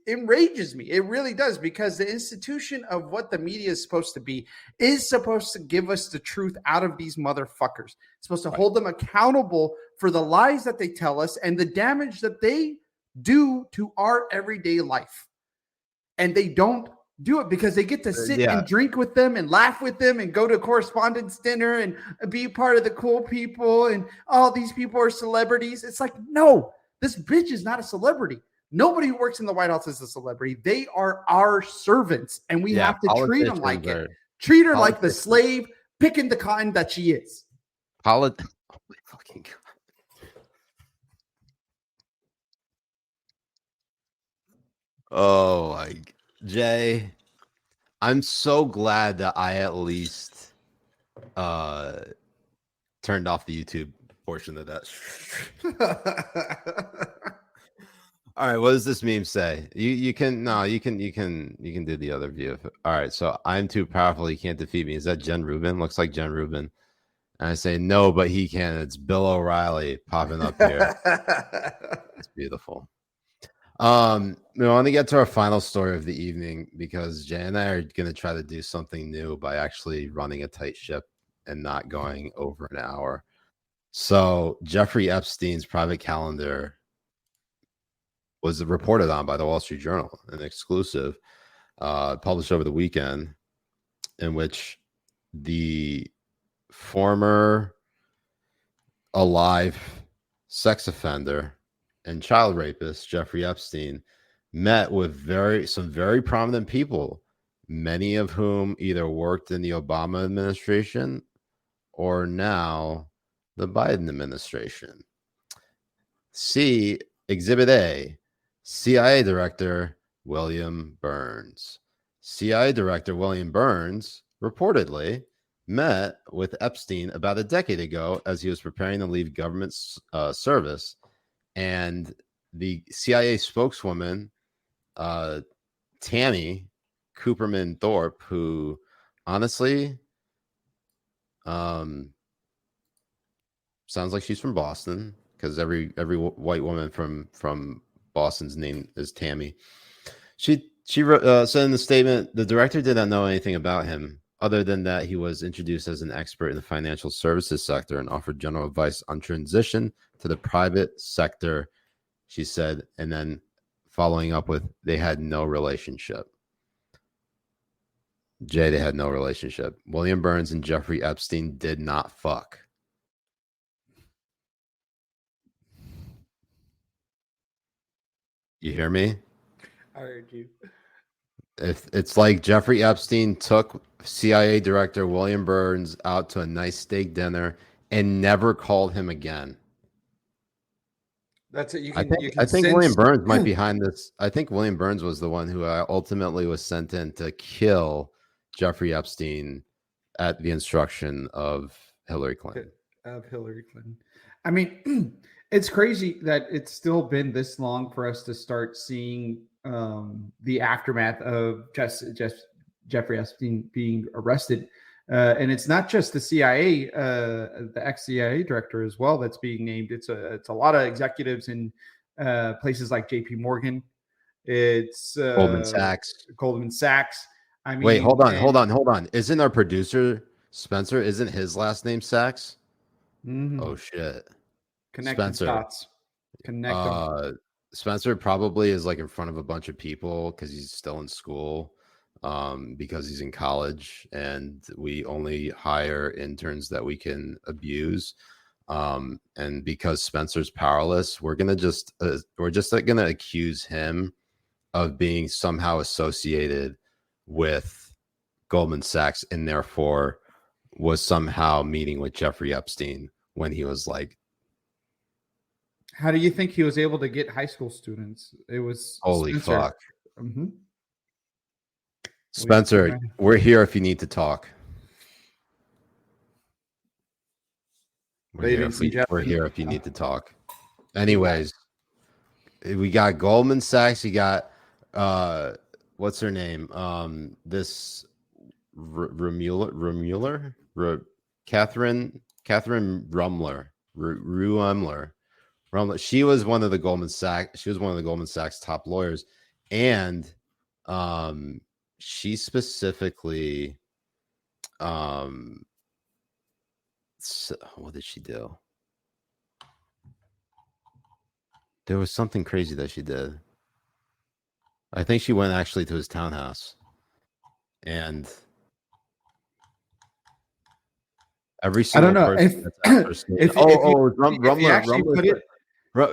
enrages me. It really does, because the institution of what the media is supposed to be is supposed to give us the truth out of these motherfuckers. It's supposed to hold them accountable for the lies that they tell us and the damage that they do to our everyday life. And they don't do it because they get to sit and drink with them and laugh with them and go to correspondents dinner and be part of the cool people. And all these people are celebrities. It's like, no, this bitch is not a celebrity. Nobody who works in the White House is a celebrity. They are our servants, and we have to treat them like it. Treat her like the slave picking the cotton that she is. Oh my fucking God. Oh, Jay, I'm so glad that I at least turned off the YouTube portion of that. All right, what does this meme say? You can do the other view. All right, so I'm too powerful, he can't defeat me. Is that Jen Rubin? Looks like Jen Rubin. And I say no, but he can. It's Bill O'Reilly popping up here. It's beautiful. We want to get to our final story of the evening because Jay and I are going to try to do something new by actually running a tight ship and not going over an hour. So Jeffrey Epstein's private calendar was reported on by the Wall Street Journal, an exclusive published over the weekend, in which the former alive sex offender and child rapist Jeffrey Epstein met with some very prominent people, many of whom either worked in the Obama administration or now the Biden administration. See Exhibit A. CIA Director William Burns. CIA Director William Burns reportedly met with Epstein about a decade ago as he was preparing to leave government service. And the CIA spokeswoman, Tammy Cooperman Thorpe, who honestly sounds like she's from Boston, because every white woman from Boston's name is Tammy. She said in the statement, the director did not know anything about him other than that he was introduced as an expert in the financial services sector and offered general advice on transition to the private sector, she said, and then following up with, they had no relationship. Jay, they had no relationship. William Burns and Jeffrey Epstein did not fuck. You hear me? I heard you. If it's like Jeffrey Epstein took CIA Director William Burns out to a nice steak dinner and never called him again. That's it. I think William Burns might be behind this. I think William Burns was the one who ultimately was sent in to kill Jeffrey Epstein at the instruction of Hillary Clinton. I mean, it's crazy that it's still been this long for us to start seeing the aftermath of Jeffrey Epstein being arrested. And it's not just the CIA, the ex-CIA director as well that's being named. It's a lot of executives in places like JP Morgan. It's Goldman Sachs. I mean, wait, hold on. Isn't our producer Spencer? Isn't his last name Sachs? Mm-hmm. Oh shit! Connect Spencer. dots. Connect them. Spencer probably is like in front of a bunch of people because he's still in school, because he's in college, and we only hire interns that we can abuse. And because Spencer's powerless, we're just gonna accuse him of being somehow associated with Goldman Sachs, and therefore was somehow meeting with Jeffrey Epstein when he was like. How do you think he was able to get high school students? It was holy Spencer. Fuck. Mm-hmm. Spencer, we're here if you need to talk. We're here if you need to talk. Anyways, we got Goldman Sachs. You got what's her name? This Rumler, Catherine Rumler. She was one of the Goldman Sachs. She was one of the Goldman Sachs top lawyers, and she specifically, what did she do? There was something crazy that she did. I think she went actually to his townhouse, and every single person Rumler.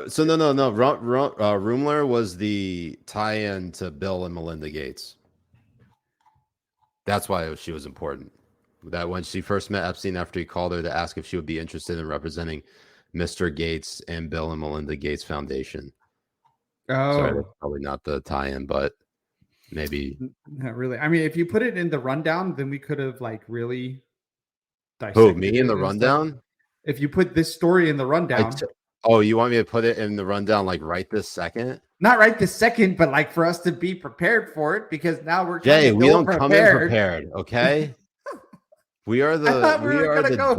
So no. Rumler was the tie-in to Bill and Melinda Gates. That's why she was important. That when she first met Epstein after he called her to ask if she would be interested in representing Mr. Gates and Bill and Melinda Gates Foundation. Oh, sorry, that's probably not the tie-in, but maybe. Not really. I mean, if you put it in the rundown, then we could have like really dissected. Who, me in the rundown? Stuff. If you put this story in the rundown. Oh, you want me to put it in the rundown like right this second? Not right this second, but like for us to be prepared for it, because now we're Jay, we don't come in prepared, okay? We are the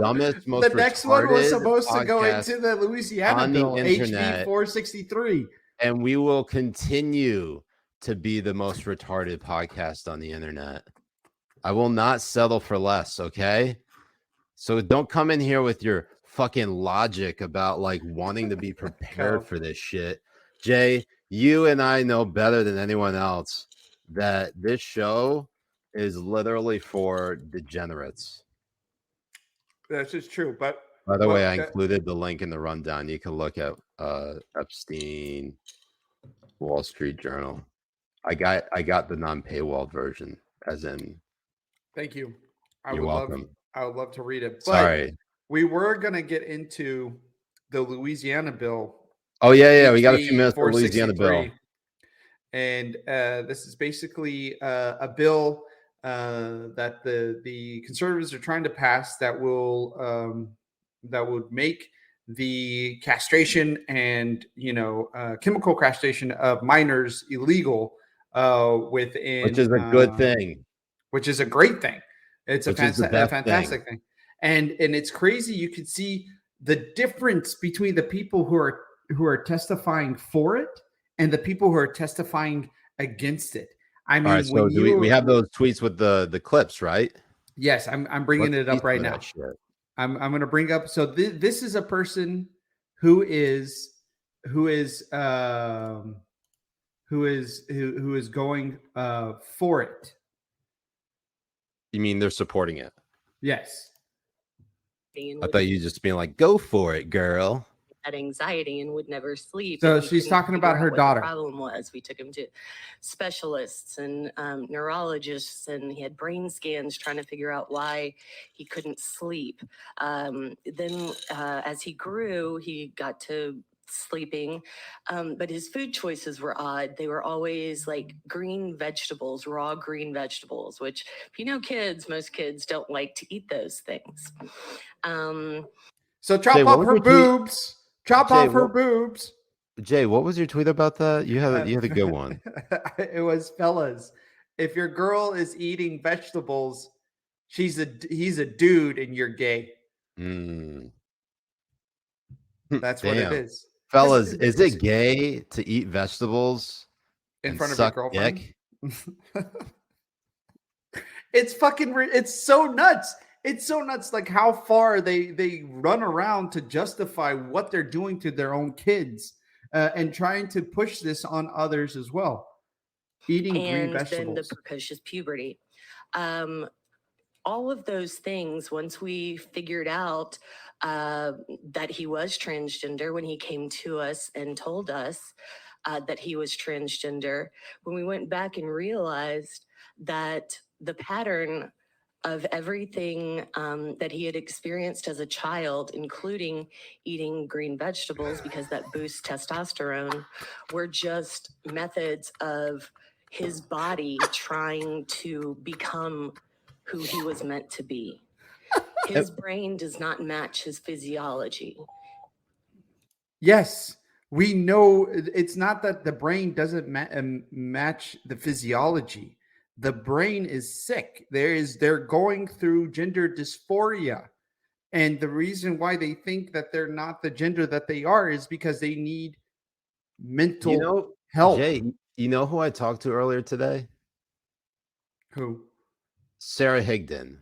dumbest, most the next one was supposed to go into the Louisiana bill, HB 463. And we will continue to be the most retarded podcast on the internet. I will not settle for less, okay? So don't come in here with your fucking logic about like wanting to be prepared for this shit. Jay, you and I know better than anyone else that this show is literally for degenerates. That's just true. But by the way, I included the link in the rundown. You can look at Epstein, Wall Street Journal. I got the non-paywall version, as in. Thank you. You're welcome. I would love to read it. But sorry, we were gonna get into the Louisiana bill. Oh yeah. We got a few minutes for the Louisiana bill. And this is basically a bill that the conservatives are trying to pass that will that would make the castration and chemical castration of minors illegal within, which is a good thing, which is a great thing. It's a fantastic thing. And it's crazy. You can see the difference between the people who are testifying for it and the people who are testifying against it. I mean, all right, so we have those tweets with the clips, right? Yes, I'm bringing it up right now. I'm going to bring up. So this is a person who is going for it. You mean they're supporting it? Yes. I thought you just being like, go for it, girl. Had anxiety and would never sleep. So she's talking about her daughter. The problem was we took him to specialists and neurologists, and he had brain scans trying to figure out why he couldn't sleep. Then as he grew, he got to sleeping, but his food choices were odd. They were always like green vegetables, raw green vegetables, which if you know kids, most kids don't like to eat those things. So chop off her boobs. Chop off her boobs. Jay, what was your tweet about that? You had a good one. It was, fellas, if your girl is eating vegetables, he's a dude and you're gay. That's what it is. Fellas, is it gay to eat vegetables in front of your girlfriend? It's so nuts. It's so nuts, like how far they run around to justify what they're doing to their own kids and trying to push this on others as well. Eating green vegetables. And then the precocious puberty. All of those things, once we figured out that he was transgender, when he came to us and told us that he was transgender, when we went back and realized that the pattern of everything that he had experienced as a child, including eating green vegetables because that boosts testosterone, were just methods of his body trying to become who he was meant to be. His brain does not match his physiology. Yes, we know it's not that the brain doesn't match the physiology. The brain is sick. They're going through gender dysphoria. And the reason why they think that they're not the gender that they are is because they need mental help. Jay, you know who I talked to earlier today? Who? Sarah Higdon.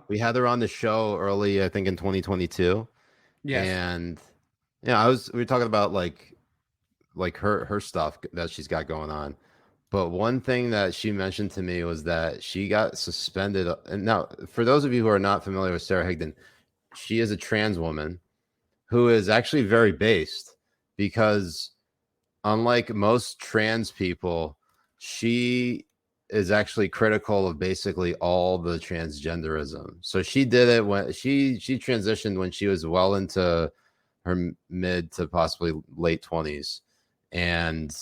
We had her on the show early, I think, in 2022. Yes. And yeah, we were talking about like her stuff that she's got going on. But one thing that she mentioned to me was that she got suspended. And now, for those of you who are not familiar with Sarah Higdon, she is a trans woman who is actually very based, because unlike most trans people, she is actually critical of basically all the transgenderism. So she did it when she transitioned when she was well into her mid to possibly late 20s. And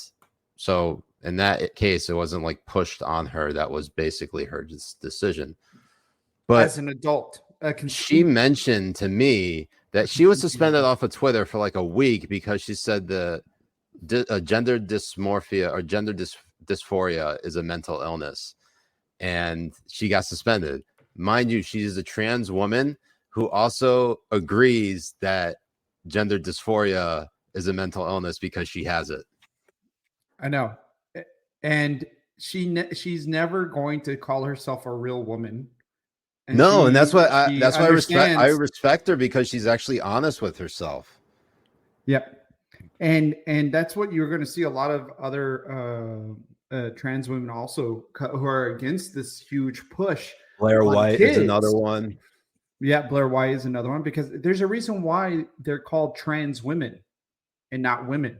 so in that case, it wasn't like pushed on her. That was basically her decision. But as an adult, she mentioned to me that she was suspended off of Twitter for like a week because she said the gender dysmorphia or gender dysphoria is a mental illness, and she got suspended. Mind you, she's a trans woman who also agrees that gender dysphoria is a mental illness because she has it. I know. And she's never going to call herself a real woman. And that's why I respect her, because she's actually honest with herself. Yep. And that's what you're going to see a lot of other trans women also who are against this huge push. Blair White is another one. Yeah, Blair White is another one, because there's a reason why they're called trans women and not women.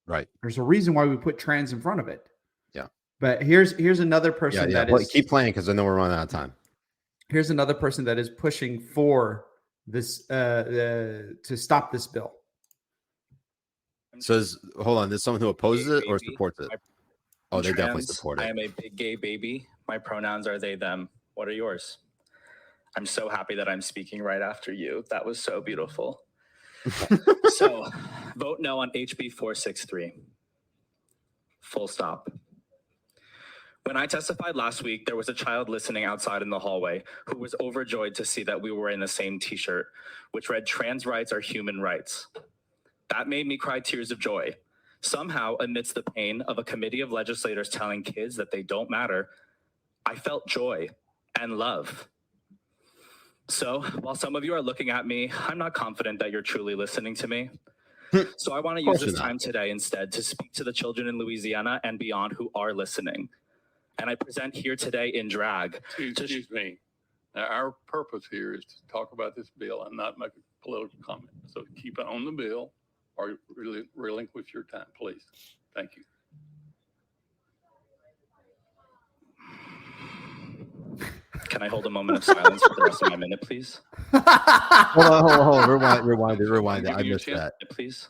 Right. There's a reason why we put trans in front of it. Yeah. But here's another person that is... Keep playing, because I know we're running out of time. Here's another person that is pushing for this to stop this bill. So hold on, there's someone who opposes it or supports it? Oh, they definitely support it. I am a big gay baby. My pronouns are they, them. What are yours? I'm so happy that I'm speaking right after you. That was so beautiful. So, vote no on HB 463. Full stop. When I testified last week, there was a child listening outside in the hallway who was overjoyed to see that we were in the same t-shirt, which read, "Trans rights are human rights." That made me cry tears of joy. Somehow, amidst the pain of a committee of legislators telling kids that they don't matter, I felt joy and love. So, while some of you are looking at me, I'm not confident that you're truly listening to me. So I want to use this time today instead to speak to the children in Louisiana and beyond who are listening. And I present here today in drag. Excuse me. Now, our purpose here is to talk about this bill and not make a political comment. So keep it on the bill or relinquish your time, please. Thank you. Can I hold a moment of silence for the rest of my minute, please? Hold on. Rewind it. I missed that. Please.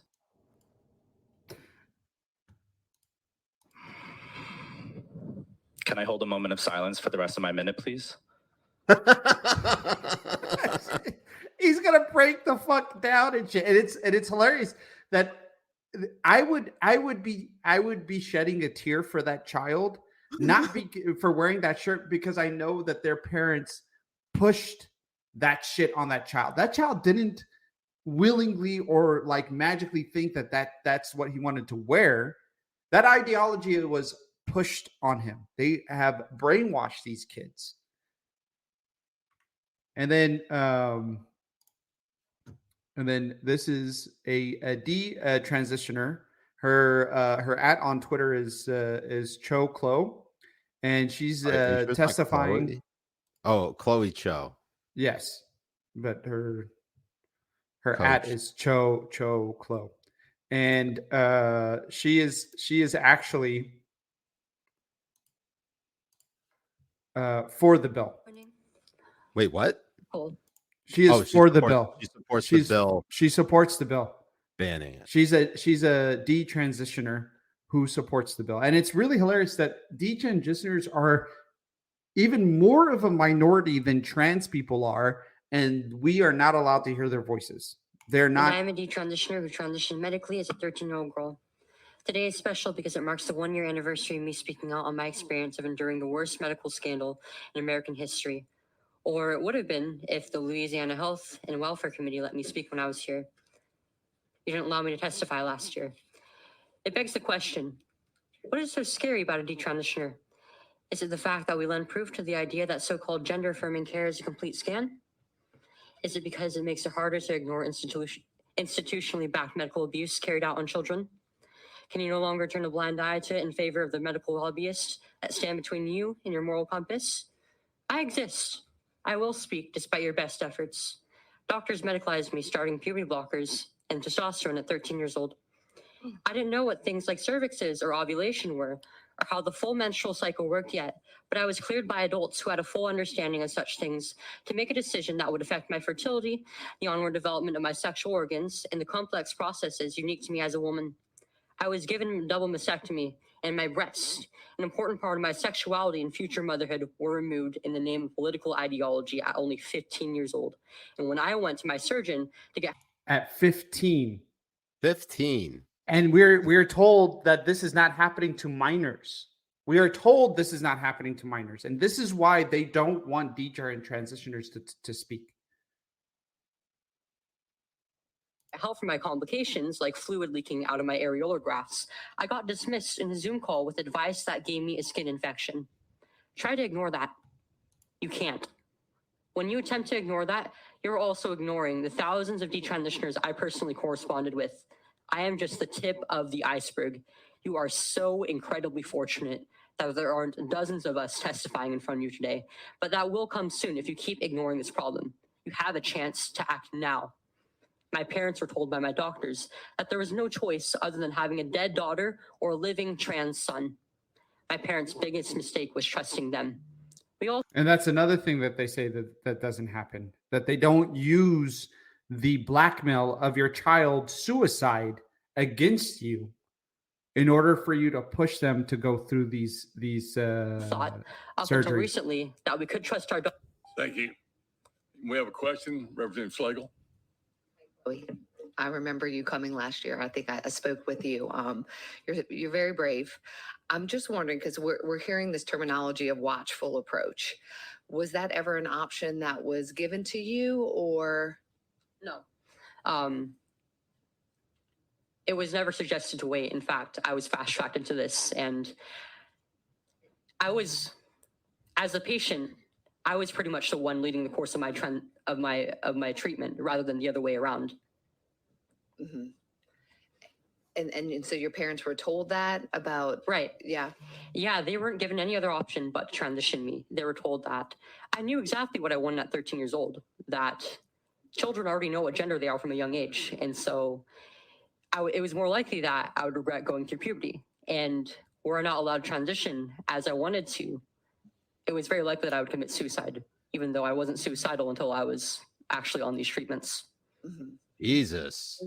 Can I hold a moment of silence for the rest of my minute, please? He's gonna break the fuck down and shit. And it's hilarious that I would be shedding a tear for that child, not for wearing that shirt, because I know that their parents pushed that shit on that child. That child didn't willingly or like magically think that's what he wanted to wear. That ideology was pushed on him. They have brainwashed these kids. And then this is a transitioner. Her @ on Twitter is Cho Klo, and she's testifying. Chloe Cho. Yes, but her @ is Cho Klo, and she is actually for the bill. Wait, what? She is for the bill. She supports the bill. She supports the bill. Banning it. She's a detransitioner who supports the bill. And it's really hilarious that detransitioners are even more of a minority than trans people are, and we are not allowed to hear their voices. They're not. I'm a detransitioner who transitioned medically as a 13-year-old girl. Today is special because it marks the 1-year anniversary of me speaking out on my experience of enduring the worst medical scandal in American history. Or it would have been if the Louisiana Health and Welfare Committee let me speak when I was here. You didn't allow me to testify last year. It begs the question, what is so scary about a detransitioner? Is it the fact that we lend proof to the idea that so-called gender-affirming care is a complete scam? Is it because it makes it harder to ignore institutionally backed medical abuse carried out on children? Can you no longer turn a blind eye to it in favor of the medical lobbyists that stand between you and your moral compass? I exist. I will speak despite your best efforts. Doctors medicalized me starting puberty blockers and testosterone at 13 years old. I didn't know what things like cervixes or ovulation were, or how the full menstrual cycle worked yet, but I was cleared by adults who had a full understanding of such things to make a decision that would affect my fertility, the onward development of my sexual organs, and the complex processes unique to me as a woman. I was given a double mastectomy, and my breasts, an important part of my sexuality and future motherhood, were removed in the name of political ideology at only 15 years old. And when I went to my surgeon to get... At 15. 15. And we're told that this is not happening to minors. We are told this is not happening to minors. And this is why they don't want detransitioners to speak. Help for my complications, like fluid leaking out of my areolar grafts, I got dismissed in a Zoom call with advice that gave me a skin infection. Try to ignore that. You can't. When you attempt to ignore that, you're also ignoring the thousands of detransitioners I personally corresponded with. I am just the tip of the iceberg. You are so incredibly fortunate that there aren't dozens of us testifying in front of you today, but that will come soon if you keep ignoring this problem. You have a chance to act now. My parents were told by my doctors that there was no choice other than having a dead daughter or a living trans son. My parents' biggest mistake was trusting them. And that's another thing that they say that doesn't happen, that they don't use the blackmail of your child's suicide against you in order for you to push them to go through these thought up surgeries. until recently that we could trust our doctors. Thank you. We have a question, Representative Schlegel. I remember you coming last year. I think I spoke with you. You're very brave. I'm just wondering, because we're hearing this terminology of watchful approach. Was that ever an option that was given to you, or? No. It was never suggested to wait. In fact, I was fast-tracked into this, and I was, as a patient, I was pretty much the one leading the course of my treatment rather than the other way around. Mm-hmm. And so your parents were told that about... Right. Yeah. Yeah, they weren't given any other option but to transition me. They were told that. I knew exactly what I wanted at 13 years old, that children already know what gender they are from a young age. And so it was more likely that I would regret going through puberty. And were I not allowed to transition as I wanted to, it was very likely that I would commit suicide, even though I wasn't suicidal until I was actually on these treatments. Mm-hmm. Jesus.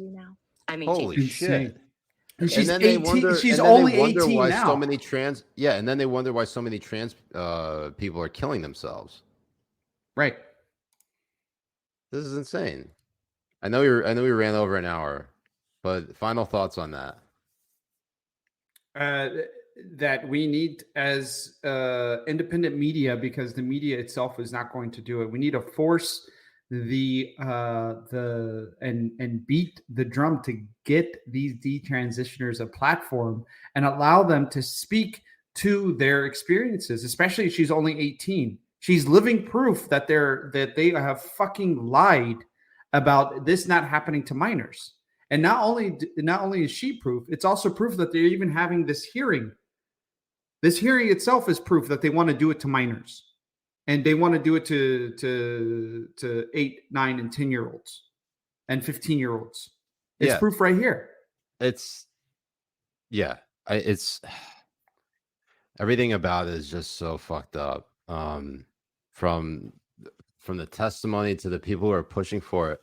I'm 18. Holy shit. And she's then 18. She's only 18 why now. So many trans, and then they wonder why so many trans people are killing themselves. Right. This is insane. I know we ran over an hour, but final thoughts on that. That we need as independent media, because the media itself is not going to do it. We need to force and beat the drum to get these detransitioners a platform and allow them to speak to their experiences. Especially, she's only 18. She's living proof that they have fucking lied about this not happening to minors. And not only is she proof, it's also proof that they're even having this hearing. This hearing itself is proof that they want to do it to minors, and they want to do it to 8, 9, and 10-year-olds, and 15-year-olds. It's proof right here. It's everything about it is just so fucked up. From the testimony to the people who are pushing for it,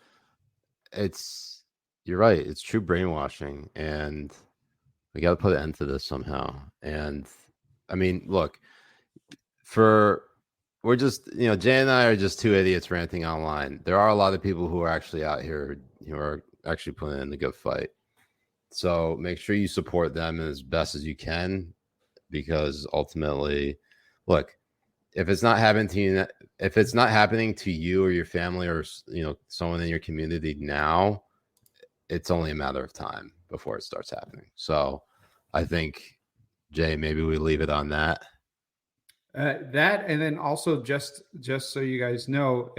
you're right. It's true brainwashing, and We got to put an end to this somehow. And I mean, look, we're just, Jay and I are just two idiots ranting online. There are a lot of people who are actually out here who are actually putting in a good fight. So make sure you support them as best as you can, because ultimately, look, if it's not happening to you or your family or someone in your community now, it's only a matter of time before it starts happening. So I think, Jay, maybe we leave it on that. That, and then also just so you guys know,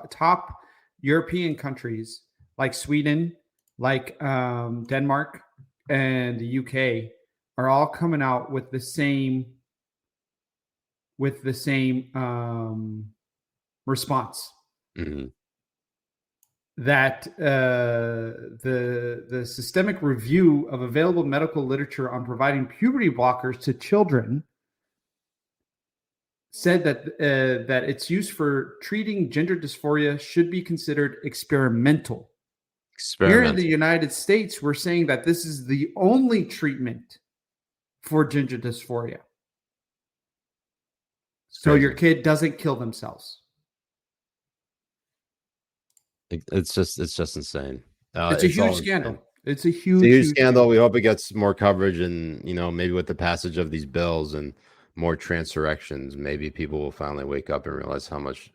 top European countries like Sweden, like Denmark, and the UK are all coming out with the same response. Mm-hmm. That the systemic review of available medical literature on providing puberty blockers to children said that its use for treating gender dysphoria should be considered experimental. Here in the United States, we're saying that this is the only treatment for gender dysphoria. So your kid doesn't kill themselves. It's just insane. It's a huge scandal. It's a huge scandal. We hope it gets more coverage, and maybe with the passage of these bills and more transurrections, maybe people will finally wake up and realize look,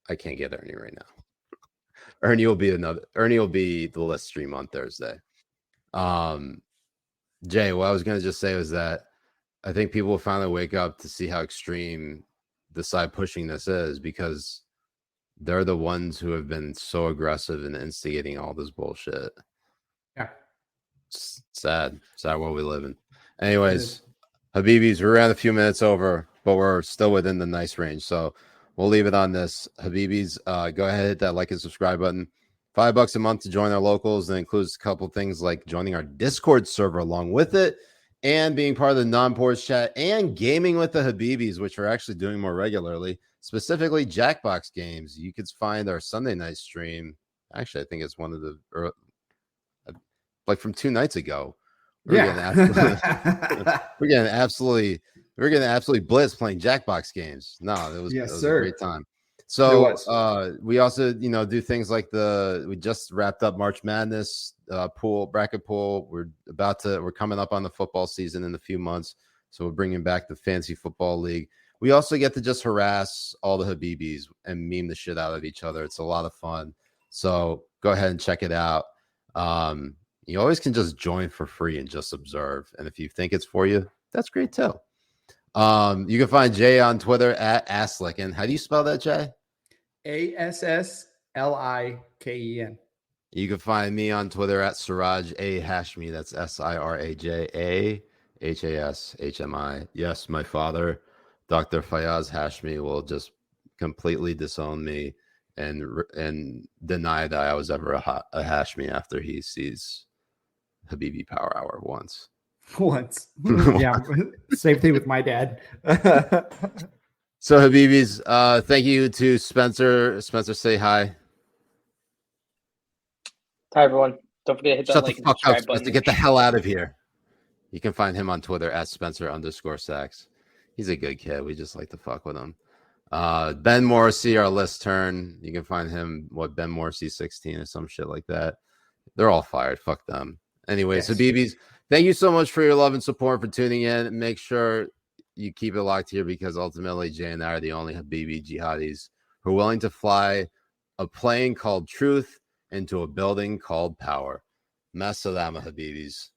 I can't get Ernie right now. Ernie will be the list stream on Thursday. Jay, what I was going to just say was that I think people will finally wake up to see how extreme the side pushing this is, because they're the ones who have been so aggressive in instigating all this bullshit. Yeah. It's sad world we live in. Anyways, Habibis, we're around a few minutes over, but we're still within the nice range. So we'll leave it on this. Habibis, go ahead, hit that like and subscribe button. $5 a month to join our locals. That includes a couple things like joining our Discord server along with it, and being part of the non-ports chat, and gaming with the Habibis, which we're actually doing more regularly, specifically Jackbox games. You could find our Sunday night stream. Actually, I think it's one of the from 2 nights ago. We're getting absolutely blitzed playing Jackbox games. No, it was a great time. So we also, do things like we just wrapped up March Madness bracket pool. We're coming up on the football season in a few months. So we're bringing back the Fantasy Football League. We also get to just harass all the Habibis and meme the shit out of each other. It's a lot of fun. So go ahead and check it out. You always can just join for free and just observe. And if you think it's for you, that's great too. You can find Jay on Twitter at Asslicken. How do you spell that, Jay? ASSLIKEN. You can find me on Twitter at Siraj A Hashmi. That's SIRAJ AHASHMI. Yes, my father, Dr. Fayaz Hashmi, will just completely disown me and deny that I was ever a Hashmi after he sees Habibi Power Hour once. Yeah, same thing with my dad. So Habibis, thank you to Spencer. Spencer, say hi. Hi everyone. Don't forget to hit that Shut like the and fuck subscribe up, button. Spencer. Get the hell out of here. You can find him on Twitter at Spencer_Sacks. He's a good kid. We just like to fuck with him. Ben Morrissey, our list turn. You can find him, Ben Morrissey 16 or some shit like that. They're all fired. Fuck them. Anyways, yes. Habibis, thank you so much for your love and support, for tuning in. Make sure you keep it locked here, because ultimately Jay and I are the only Habibi jihadis who are willing to fly a plane called truth into a building called power. Masalama, Habibis.